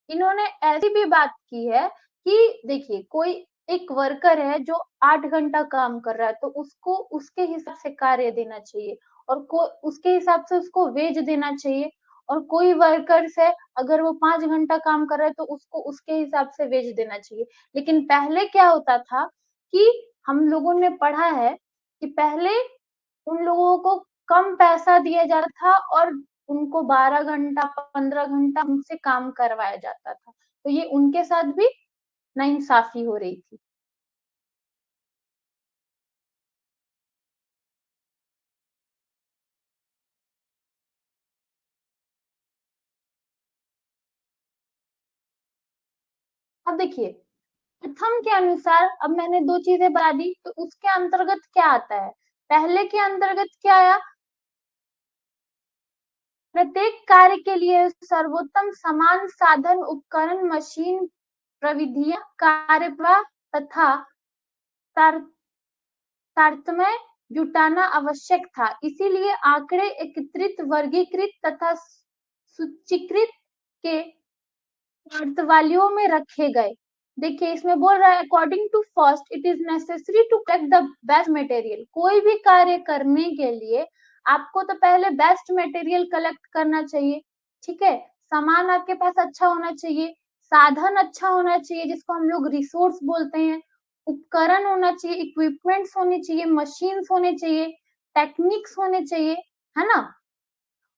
इन्होंने ऐसी भी बात की है कि देखिए, कोई एक वर्कर है जो 8 घंटा काम कर रहा है, तो उसको उसके हिसाब से कार्य देना चाहिए और को उसके हिसाब से उसको वेज देना चाहिए। और कोई वर्कर्स है, अगर वो 5 घंटा काम कर रहा है तो उसको उसके हिसाब से वेज देना चाहिए। लेकिन पहले क्या होता था कि हम लोगों ने पढ़ा है कि पहले उन लोगों को कम पैसा दिया जाता था और उनको 12 घंटा 15 घंटा उनसे काम करवाया जाता था, तो ये उनके साथ भी नाइंसाफी हो रही थी। अब देखिए, प्रथम के अनुसार अब मैंने 2 चीजें बता दी, तो उसके अंतर्गत क्या आता है? पहले के अंतर्गत क्या आया? प्रत्येक कार्य के लिए सर्वोत्तम समान साधन, उपकरण, मशीन, प्रविधियां, कार्यप्रवाह तथा तारतम्य जुटाना आवश्यक था। इसीलिए आंकड़े एकत्रित, वर्गीकृत तथा सूचीकृत के अर्धवालियों में रखे गए। देखिए इसमें बोल रहा है according to first it is necessary to collect the best material. कोई भी कार्य करने के लिए आपको तो पहले बेस्ट मटेरियल कलेक्ट करना चाहिए, ठीक है। सामान आपके पास अच्छा होना चाहिए, साधन अच्छा होना चाहिए जिसको हम लोग रिसोर्स बोलते हैं, उपकरण होना चाहिए, इक्विपमेंट्स होने चाहिए, मशीन्स होने चाहिए, टेक्निक्स होने चाहिए, है ना।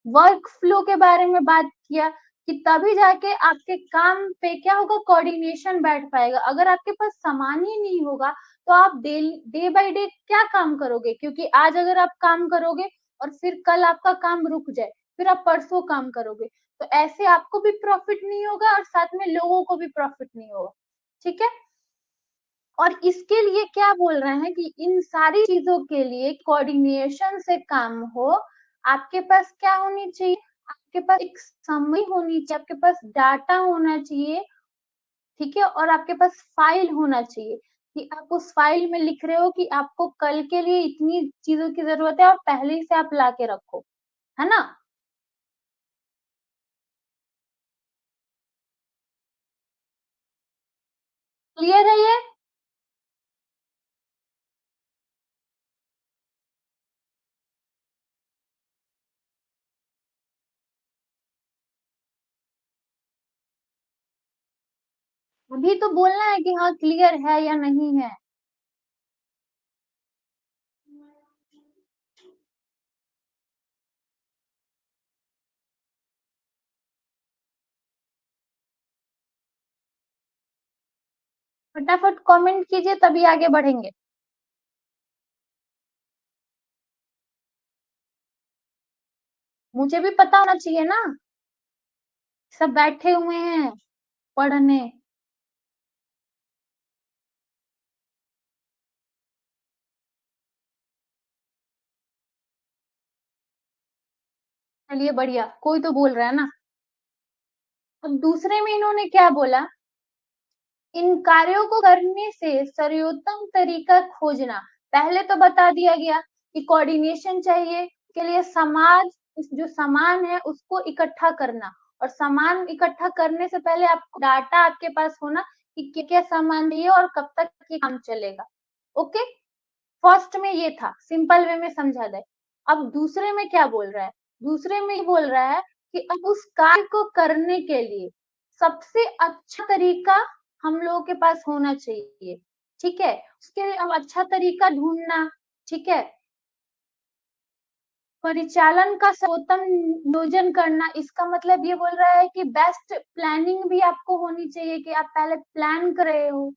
वर्क फ्लो के बारे में बात किया कि तभी जाके आपके काम पे क्या होगा, कोऑर्डिनेशन बैठ पाएगा। अगर आपके पास सामान ही नहीं होगा तो आप डे बाय डे क्या काम करोगे, क्योंकि आज अगर आप काम करोगे और फिर कल आपका काम रुक जाए, फिर आप परसों काम करोगे, तो ऐसे आपको भी प्रॉफिट नहीं होगा और साथ में लोगों को भी प्रॉफिट नहीं होगा, ठीक है। और इसके लिए क्या बोल रहे हैं कि इन सारी चीजों के लिए कोऑर्डिनेशन से काम हो, आपके पास क्या होनी चाहिए, आपके पास एक समरी होनी चाहिए, आपके पास डाटा होना चाहिए, ठीक है। और आपके पास फाइल होना चाहिए कि आप उस फाइल में लिख रहे हो कि आपको कल के लिए इतनी चीजों की जरूरत है और पहले ही से आप ला के रखो, है ना। क्लियर है ये? अभी तो बोलना है कि हाँ क्लियर है या नहीं है। फटाफट कमेंट कीजिए तभी आगे बढ़ेंगे। मुझे भी पता होना चाहिए ना, सब बैठे हुए हैं पढ़ने। चलिए बढ़िया, कोई तो बोल रहा है ना। अब दूसरे में इन्होंने क्या बोला, इन कार्यों को करने से सर्वोत्तम तरीका खोजना। पहले तो बता दिया गया कि कोऑर्डिनेशन चाहिए, के लिए समाज जो सामान है उसको इकट्ठा करना, और सामान इकट्ठा करने से पहले आपको डाटा आपके पास होना कि क्या क्या सामान चाहिए और कब तक ये काम चलेगा। ओके, फर्स्ट में ये था, सिंपल वे में समझा जाए। अब दूसरे में क्या बोल रहा है, दूसरे में ये बोल रहा है कि अब उस कार्य को करने के लिए सबसे अच्छा तरीका हम लोगों के पास होना चाहिए, ठीक है। उसके लिए अब अच्छा तरीका ढूंढना, ठीक है। परिचालन का सर्वोत्तम नियोजन करना, इसका मतलब ये बोल रहा है कि बेस्ट प्लानिंग भी आपको होनी चाहिए कि आप पहले प्लान कर रहे हो,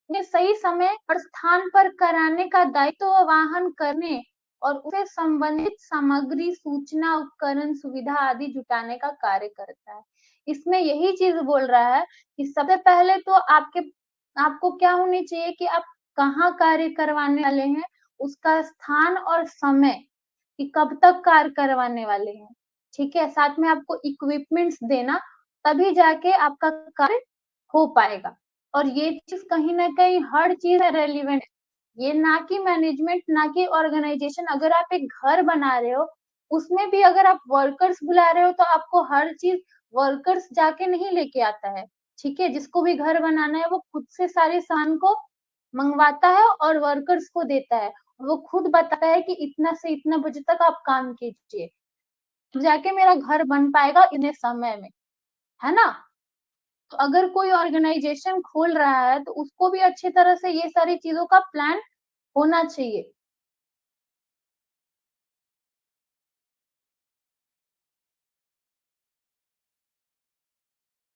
सही समय और स्थान पर कराने का दायित्व वाहन करने और उसे संबंधित सामग्री, सूचना, उपकरण, सुविधा आदि जुटाने का कार्य करता है। इसमें यही चीज बोल रहा है कि सबसे पहले तो आपको क्या होनी चाहिए कि आप कहाँ कार्य करवाने वाले हैं, उसका स्थान और समय कि कब तक कार्य करवाने वाले हैं, ठीक है। साथ में आपको इक्विपमेंट्स देना, तभी जाके आपका कार्य हो पाएगा। और ये चीज कहीं ना कहीं हर चीज रेलिवेंट है, ये ना कि मैनेजमेंट ना कि ऑर्गेनाइजेशन। अगर आप एक घर बना रहे हो, उसमें भी अगर आप वर्कर्स बुला रहे हो तो आपको हर चीज वर्कर्स जाके नहीं लेके आता है, ठीक है। जिसको भी घर बनाना है वो खुद से सारे सामान को मंगवाता है और वर्कर्स को देता है। वो खुद बताता है कि इतना से इतना बजे तक आप काम कीजिए, तो जाके मेरा घर बन पाएगा इतने समय में, है ना। तो अगर कोई ऑर्गेनाइजेशन खोल रहा है तो उसको भी अच्छी तरह से ये सारी चीजों का प्लान होना चाहिए।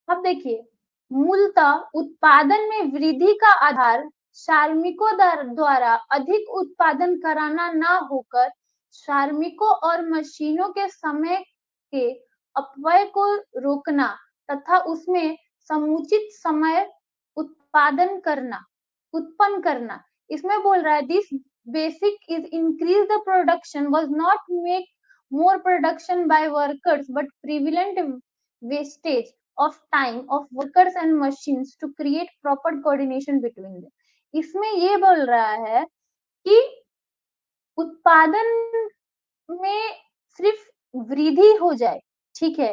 अब देखिए, मूलतः उत्पादन में वृद्धि का आधार श्रमिकों द्वारा अधिक उत्पादन कराना न होकर श्रमिकों और मशीनों के समय के अपव्यय को रोकना तथा उसमें समुचित समय उत्पन्न करना। इसमें बोल रहा है this basic is increase the production was not make more production by workers but prevalent wastage of time of workers and machines to create proper coordination between them। इसमें ये बोल रहा है कि उत्पादन में सिर्फ वृद्धि हो जाए, ठीक है,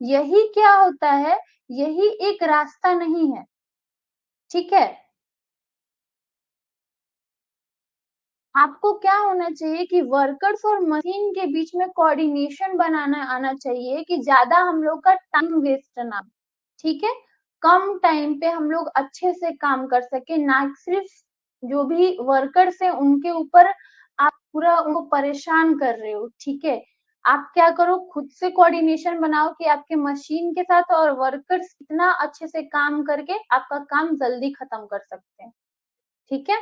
यही क्या होता है, यही एक रास्ता नहीं है, ठीक है। आपको क्या होना चाहिए कि वर्कर्स और मशीन के बीच में कोऑर्डिनेशन बनाना आना चाहिए कि ज्यादा हम लोग का टाइम वेस्ट ना, ठीक है, कम टाइम पे हम लोग अच्छे से काम कर सके, ना सिर्फ जो भी वर्कर्स हैं उनके ऊपर आप पूरा उनको परेशान कर रहे हो, ठीक है। आप क्या करो, खुद से कोऑर्डिनेशन बनाओ कि आपके मशीन के साथ और वर्कर्स कितना अच्छे से काम करके आपका काम जल्दी खत्म कर सकते हैं, ठीक है।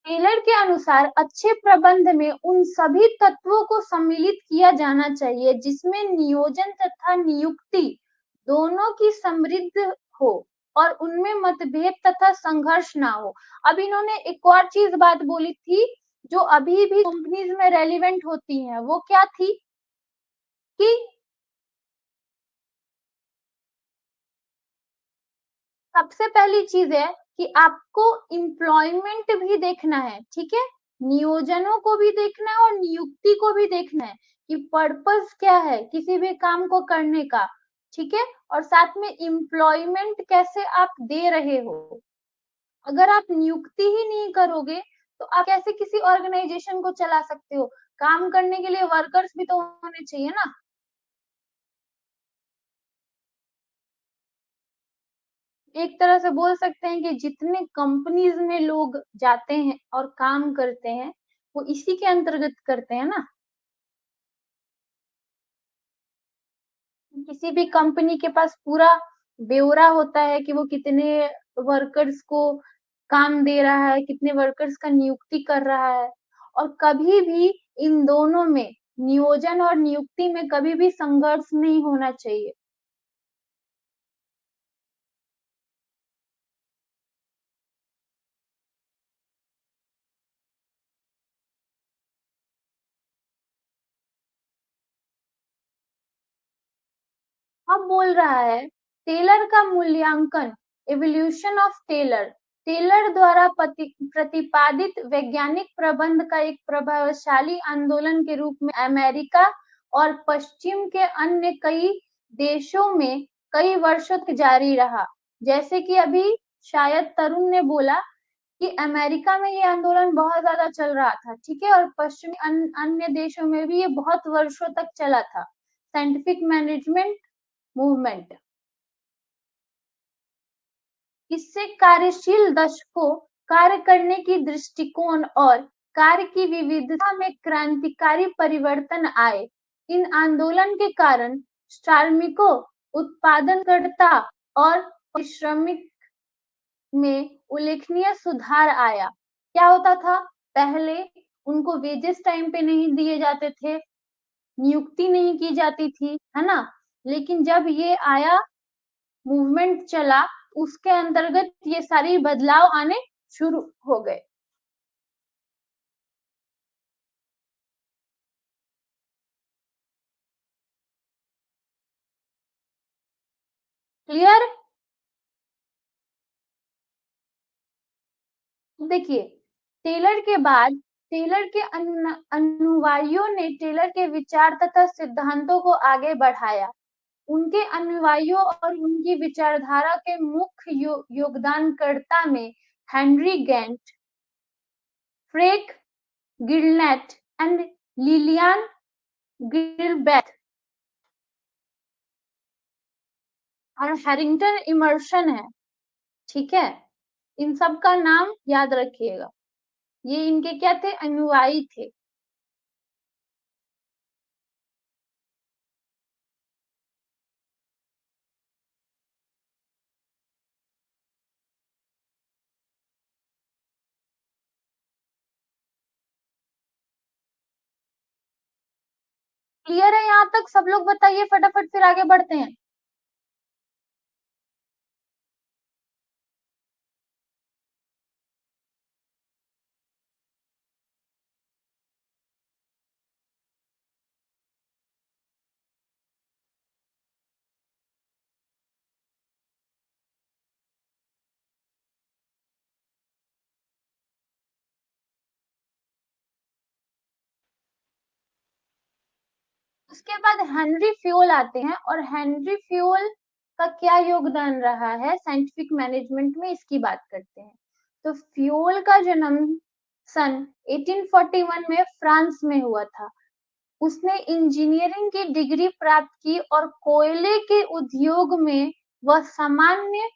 टेलर के अनुसार अच्छे प्रबंध में उन सभी तत्वों को सम्मिलित किया जाना चाहिए जिसमें नियोजन तथा नियुक्ति दोनों की समृद्ध हो और उनमें मतभेद तथा संघर्ष ना हो। अब इन्होंने एक और चीज बात बोली थी जो अभी भी कंपनीज में रेलिवेंट होती है, वो क्या थी कि सबसे पहली चीज है कि आपको एम्प्लॉयमेंट भी देखना है, ठीक है, नियोजनों को भी देखना है और नियुक्ति को भी देखना है कि पर्पस क्या है किसी भी काम को करने का, ठीक है, और साथ में एम्प्लॉयमेंट कैसे आप दे रहे हो। अगर आप नियुक्ति ही नहीं करोगे तो आप कैसे किसी ऑर्गेनाइजेशन को चला सकते हो, काम करने के लिए वर्कर्स भी तो होने चाहिए ना। एक तरह से बोल सकते हैं कि जितने कंपनीज में लोग जाते हैं और काम करते हैं वो इसी के अंतर्गत करते हैं ना। किसी भी कंपनी के पास पूरा ब्यौरा होता है कि वो कितने वर्कर्स को काम दे रहा है, कितने वर्कर्स का नियुक्ति कर रहा है, और कभी भी इन दोनों में नियोजन और नियुक्ति में कभी भी संघर्ष नहीं होना चाहिए। अब बोल रहा है टेलर का मूल्यांकन, एवोल्यूशन ऑफ टेलर, टेलर द्वारा प्रतिपादित वैज्ञानिक प्रबंध का एक प्रभावशाली आंदोलन के रूप में अमेरिका और पश्चिम के अन्य कई देशों में कई वर्षों तक जारी रहा। जैसे कि अभी शायद तरुण ने बोला कि अमेरिका में ये आंदोलन बहुत ज्यादा चल रहा था, ठीक है, और पश्चिमी अन्य देशों में भी ये बहुत वर्षों तक चला था, साइंटिफिक मैनेजमेंट मूवमेंट। इससे कार्यशील दशकों कार्य करने की दृष्टिकोण और कार्य की विविधता में क्रांतिकारी परिवर्तन आए। इन आंदोलन के कारण श्रमिकों, उत्पादनकर्ता और परिश्रमिक में उल्लेखनीय सुधार आया। क्या होता था, पहले उनको वेजेस टाइम पे नहीं दिए जाते थे, नियुक्ति नहीं की जाती थी, है ना, लेकिन जब ये आया मूवमेंट चला उसके अंतर्गत ये सारी बदलाव आने शुरू हो गए। क्लियर। देखिए, टेलर के बाद टेलर के अनुयायियों ने टेलर के विचार तथा सिद्धांतों को आगे बढ़ाया। उनके अनुयायियों और उनकी विचारधारा के मुख्य योगदानकर्ता में हेनरी गेंट, फ्रेक गिलनेट एंड लिलियन गिलब्रेथ और हैरिंगटन इमर्सन है, ठीक है, इन सब का नाम याद रखिएगा। ये इनके क्या थे? अनुयायी थे। क्लियर है यहाँ तक? सब लोग बताइए फटाफट, फिर आगे बढ़ते हैं। उसके बाद हेनरी फ्यूल आते हैं, और हेनरी फ्यूल का क्या योगदान रहा है साइंटिफिक मैनेजमेंट में, इसकी बात करते हैं। तो फ्यूल का जन्म सन 1841 में फ्रांस में हुआ था। उसने इंजीनियरिंग की डिग्री प्राप्त की और कोयले के उद्योग में वह सामान्य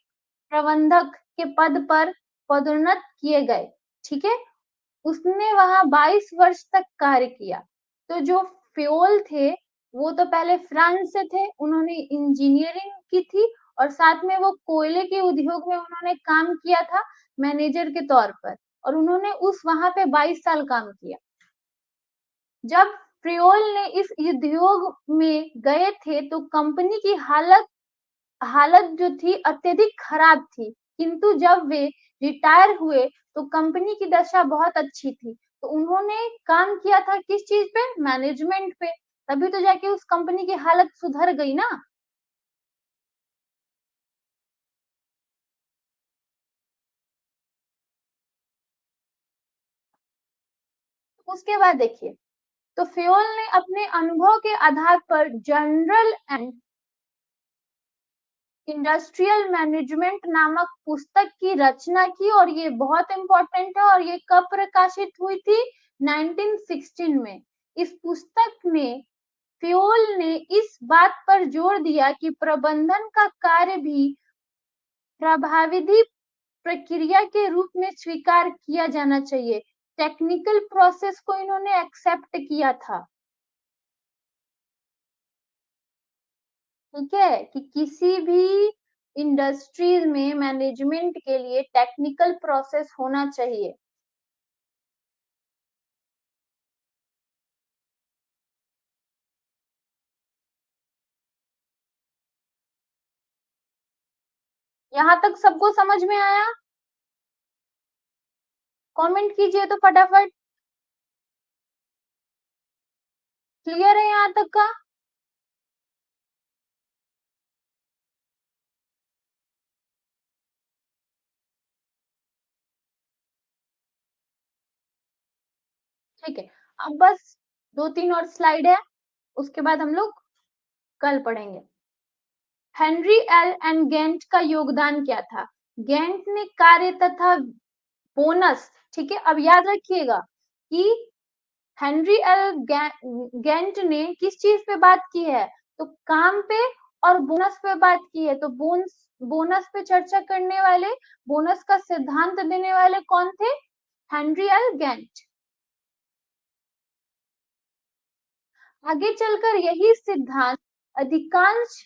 प्रबंधक के पद पर पदोन्नत किए गए। ठीक है, उसने वहां 22 वर्ष तक कार्य किया। तो जो फ्योल थे, वो तो पहले फ्रांस से थे, उन्होंने इंजीनियरिंग की थी और साथ में वो कोयले के उद्योग में उन्होंने काम किया था मैनेजर के तौर पर, और उन्होंने उस वहां पे 22 साल काम किया। जब फ्रियोल ने इस उद्योग में गए थे तो कंपनी की हालत हालत जो थी अत्यधिक खराब थी, किंतु जब वे रिटायर हुए तो कंपनी की दशा बहुत अच्छी थी। तो उन्होंने काम किया था किस चीज पे? मैनेजमेंट पे। तभी तो जाके उस कंपनी की हालत सुधर गई ना। उसके बाद देखिए, तो फ्योल ने अपने अनुभव के आधार पर जनरल एंड इंडस्ट्रियल मैनेजमेंट नामक पुस्तक की रचना की, और ये बहुत इंपॉर्टेंट है। और ये कब प्रकाशित हुई थी? 1916 में। इस पुस्तक में फ्योल ने इस बात पर जोर दिया कि प्रबंधन का कार्य भी प्रभाविधि प्रक्रिया के रूप में स्वीकार किया जाना चाहिए। टेक्निकल प्रोसेस को इन्होंने एक्सेप्ट किया था। ठीक है, कि किसी भी इंडस्ट्रीज में मैनेजमेंट के लिए टेक्निकल प्रोसेस होना चाहिए। यहाँ तक सबको समझ में आया? कमेंट कीजिए तो फटाफट। क्लियर है यहाँ तक का? ठीक है, अब बस 2-3 और स्लाइड है, उसके बाद हम लोग कल पढ़ेंगे। हेनरी एल एंड गेंट का योगदान क्या था? गेंट ने कार्य तथा बोनस, ठीक है, अब याद रखिएगा कि हेनरी एल गेंट ने किस चीज पे बात की है? तो काम पे और बोनस पे बात की है। तो बोनस पे चर्चा करने वाले, बोनस का सिद्धांत देने वाले कौन थे? Henry L Gantt. आगे चलकर यही सिद्धांत अधिकांश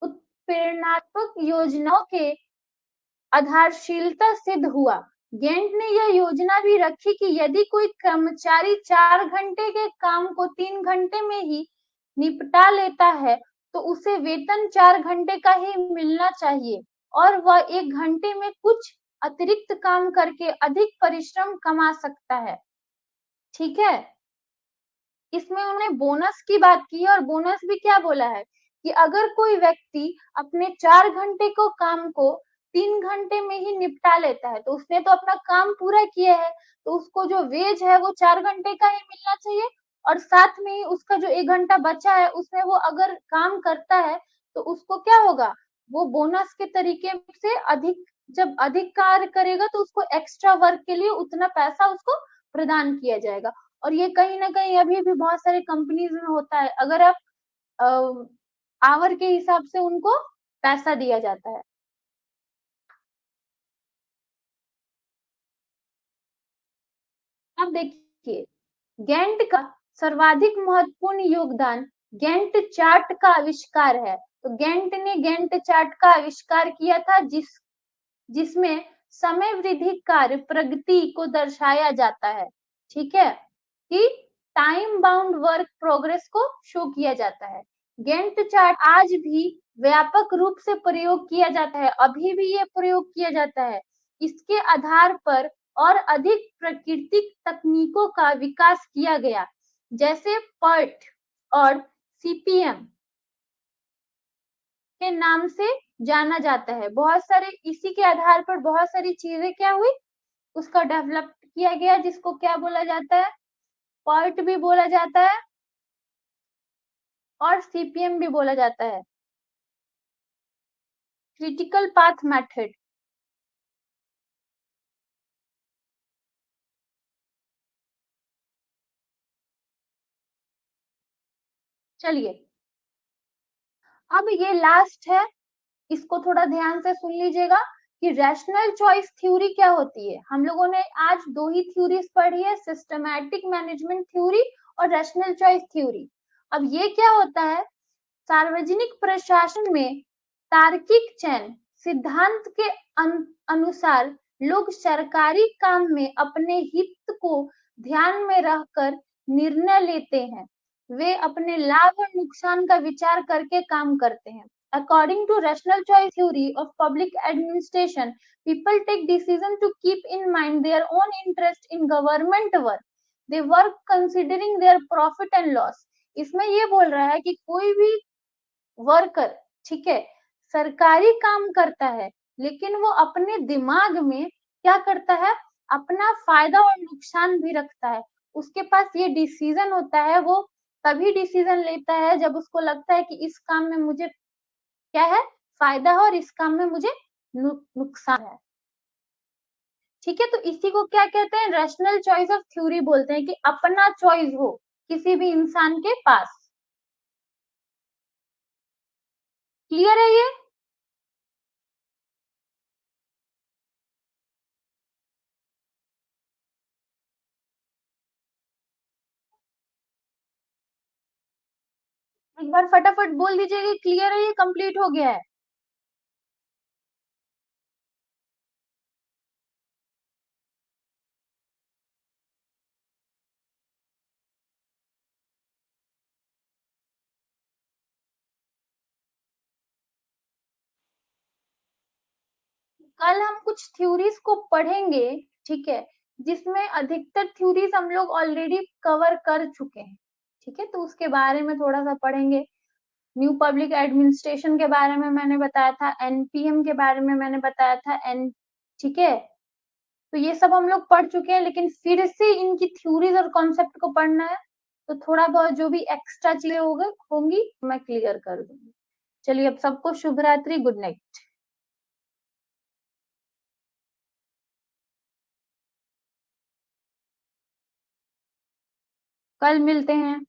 उत्प्रेरणात्मक योजनाओं के आधारशिलता सिद्ध हुआ। गेंट ने यह योजना भी रखी कि यदि कोई कर्मचारी 4 घंटे के काम को 3 घंटे में ही निपटा लेता है तो उसे वेतन 4 घंटे का ही मिलना चाहिए, और वह 1 घंटे में कुछ अतिरिक्त काम करके अधिक परिश्रम कमा सकता है। ठीक है, इसमें उन्होंने बोनस की बात की है, और बोनस भी क्या बोला है कि अगर कोई व्यक्ति अपने 4 घंटे को काम को 3 घंटे में ही निपटा लेता है तो उसने तो अपना काम पूरा किया है, तो उसको जो वेज है वो 4 घंटे का ही मिलना चाहिए। और साथ में ही उसका जो 1 घंटा बचा है उसमें वो अगर काम करता है तो उसको क्या होगा? वो बोनस के तरीके से अधिक, जब अधिक कार्य करेगा तो उसको एक्स्ट्रा वर्क के लिए उतना पैसा उसको प्रदान किया जाएगा। और ये कहीं ना कहीं अभी भी बहुत सारे कंपनीज में होता है, अगर आप आवर के हिसाब से उनको पैसा दिया जाता है। अब देखिए, गैंट का सर्वाधिक महत्वपूर्ण योगदान गैंट चार्ट का आविष्कार है। तो गैंट ने गैंट चार्ट का आविष्कार किया था, जिसमें समय वृद्धि कार्य प्रगति को दर्शाया जाता है। ठीक है, कि टाइम बाउंड वर्क प्रोग्रेस को शो किया जाता है। गैंट चार्ट आज भी व्यापक रूप से प्रयोग किया जाता है, अभी भी ये प्रयोग किया जाता है। इसके आधार पर और अधिक प्राकृतिक तकनीकों का विकास किया गया, जैसे पर्ट और सीपीएम के नाम से जाना जाता है। बहुत सारे इसी के आधार पर बहुत सारी चीजें क्या हुई, उसका डेवलप किया गया, जिसको क्या बोला जाता है, पर्ट भी बोला जाता है और सीपीएम भी बोला जाता है, क्रिटिकल पाथ मेथड। चलिए, अब ये लास्ट है, इसको थोड़ा ध्यान से सुन लीजिएगा कि रैशनल चॉइस थ्योरी क्या होती है। हम लोगों ने आज दो ही थ्योरीज पढ़ी है, सिस्टमैटिक मैनेजमेंट थ्योरी और रैशनल चॉइस थ्योरी। अब ये क्या होता है, सार्वजनिक प्रशासन में तार्किक चयन सिद्धांत के अनुसार लोग सरकारी काम में अपने हित को ध्यान में रखकर निर्णय लेते हैं। वे अपने लाभ और नुकसान का विचार करके काम करते हैं। According to rational choice theory of public administration, people take decision to keep in mind their own interest in government work. They work considering their profit and loss. इसमें ये बोल रहा है कि कोई भी वर्कर, ठीक है, सरकारी काम करता है, लेकिन वो अपने दिमाग में क्या करता है, अपना फायदा और नुकसान भी रखता है। उसके पास ये डिसीजन होता है, वो तभी डिसीजन लेता है जब उसको लगता है कि इस काम में मुझे क्या है, फायदा है, और इस काम में मुझे नुकसान है। ठीक है, तो इसी को क्या कहते हैं, रैशनल चॉइस ऑफ थ्योरी बोलते हैं, कि अपना चॉइस हो किसी भी इंसान के पास। क्लियर है ये? एक बार फटाफट बोल दीजिए कि क्लियर है, ये कंप्लीट हो गया है। कल हम कुछ थ्योरीज को पढ़ेंगे, ठीक है, जिसमें अधिकतर थ्योरीज हम लोग ऑलरेडी कवर कर चुके हैं। ठीक है, तो उसके बारे में थोड़ा सा पढ़ेंगे। न्यू पब्लिक एडमिनिस्ट्रेशन के बारे में मैंने बताया था, एनपीएम के बारे में मैंने बताया था, एन ठीक है, तो ये सब हम लोग पढ़ चुके हैं, लेकिन फिर से इनकी थ्योरीज और कॉन्सेप्ट को पढ़ना है, तो थोड़ा बहुत जो भी एक्स्ट्रा चीजें होंगी मैं क्लियर कर दूंगी। चलिए, अब सबको शुभ रात्रि, गुड नाइट। कल मिलते हैं।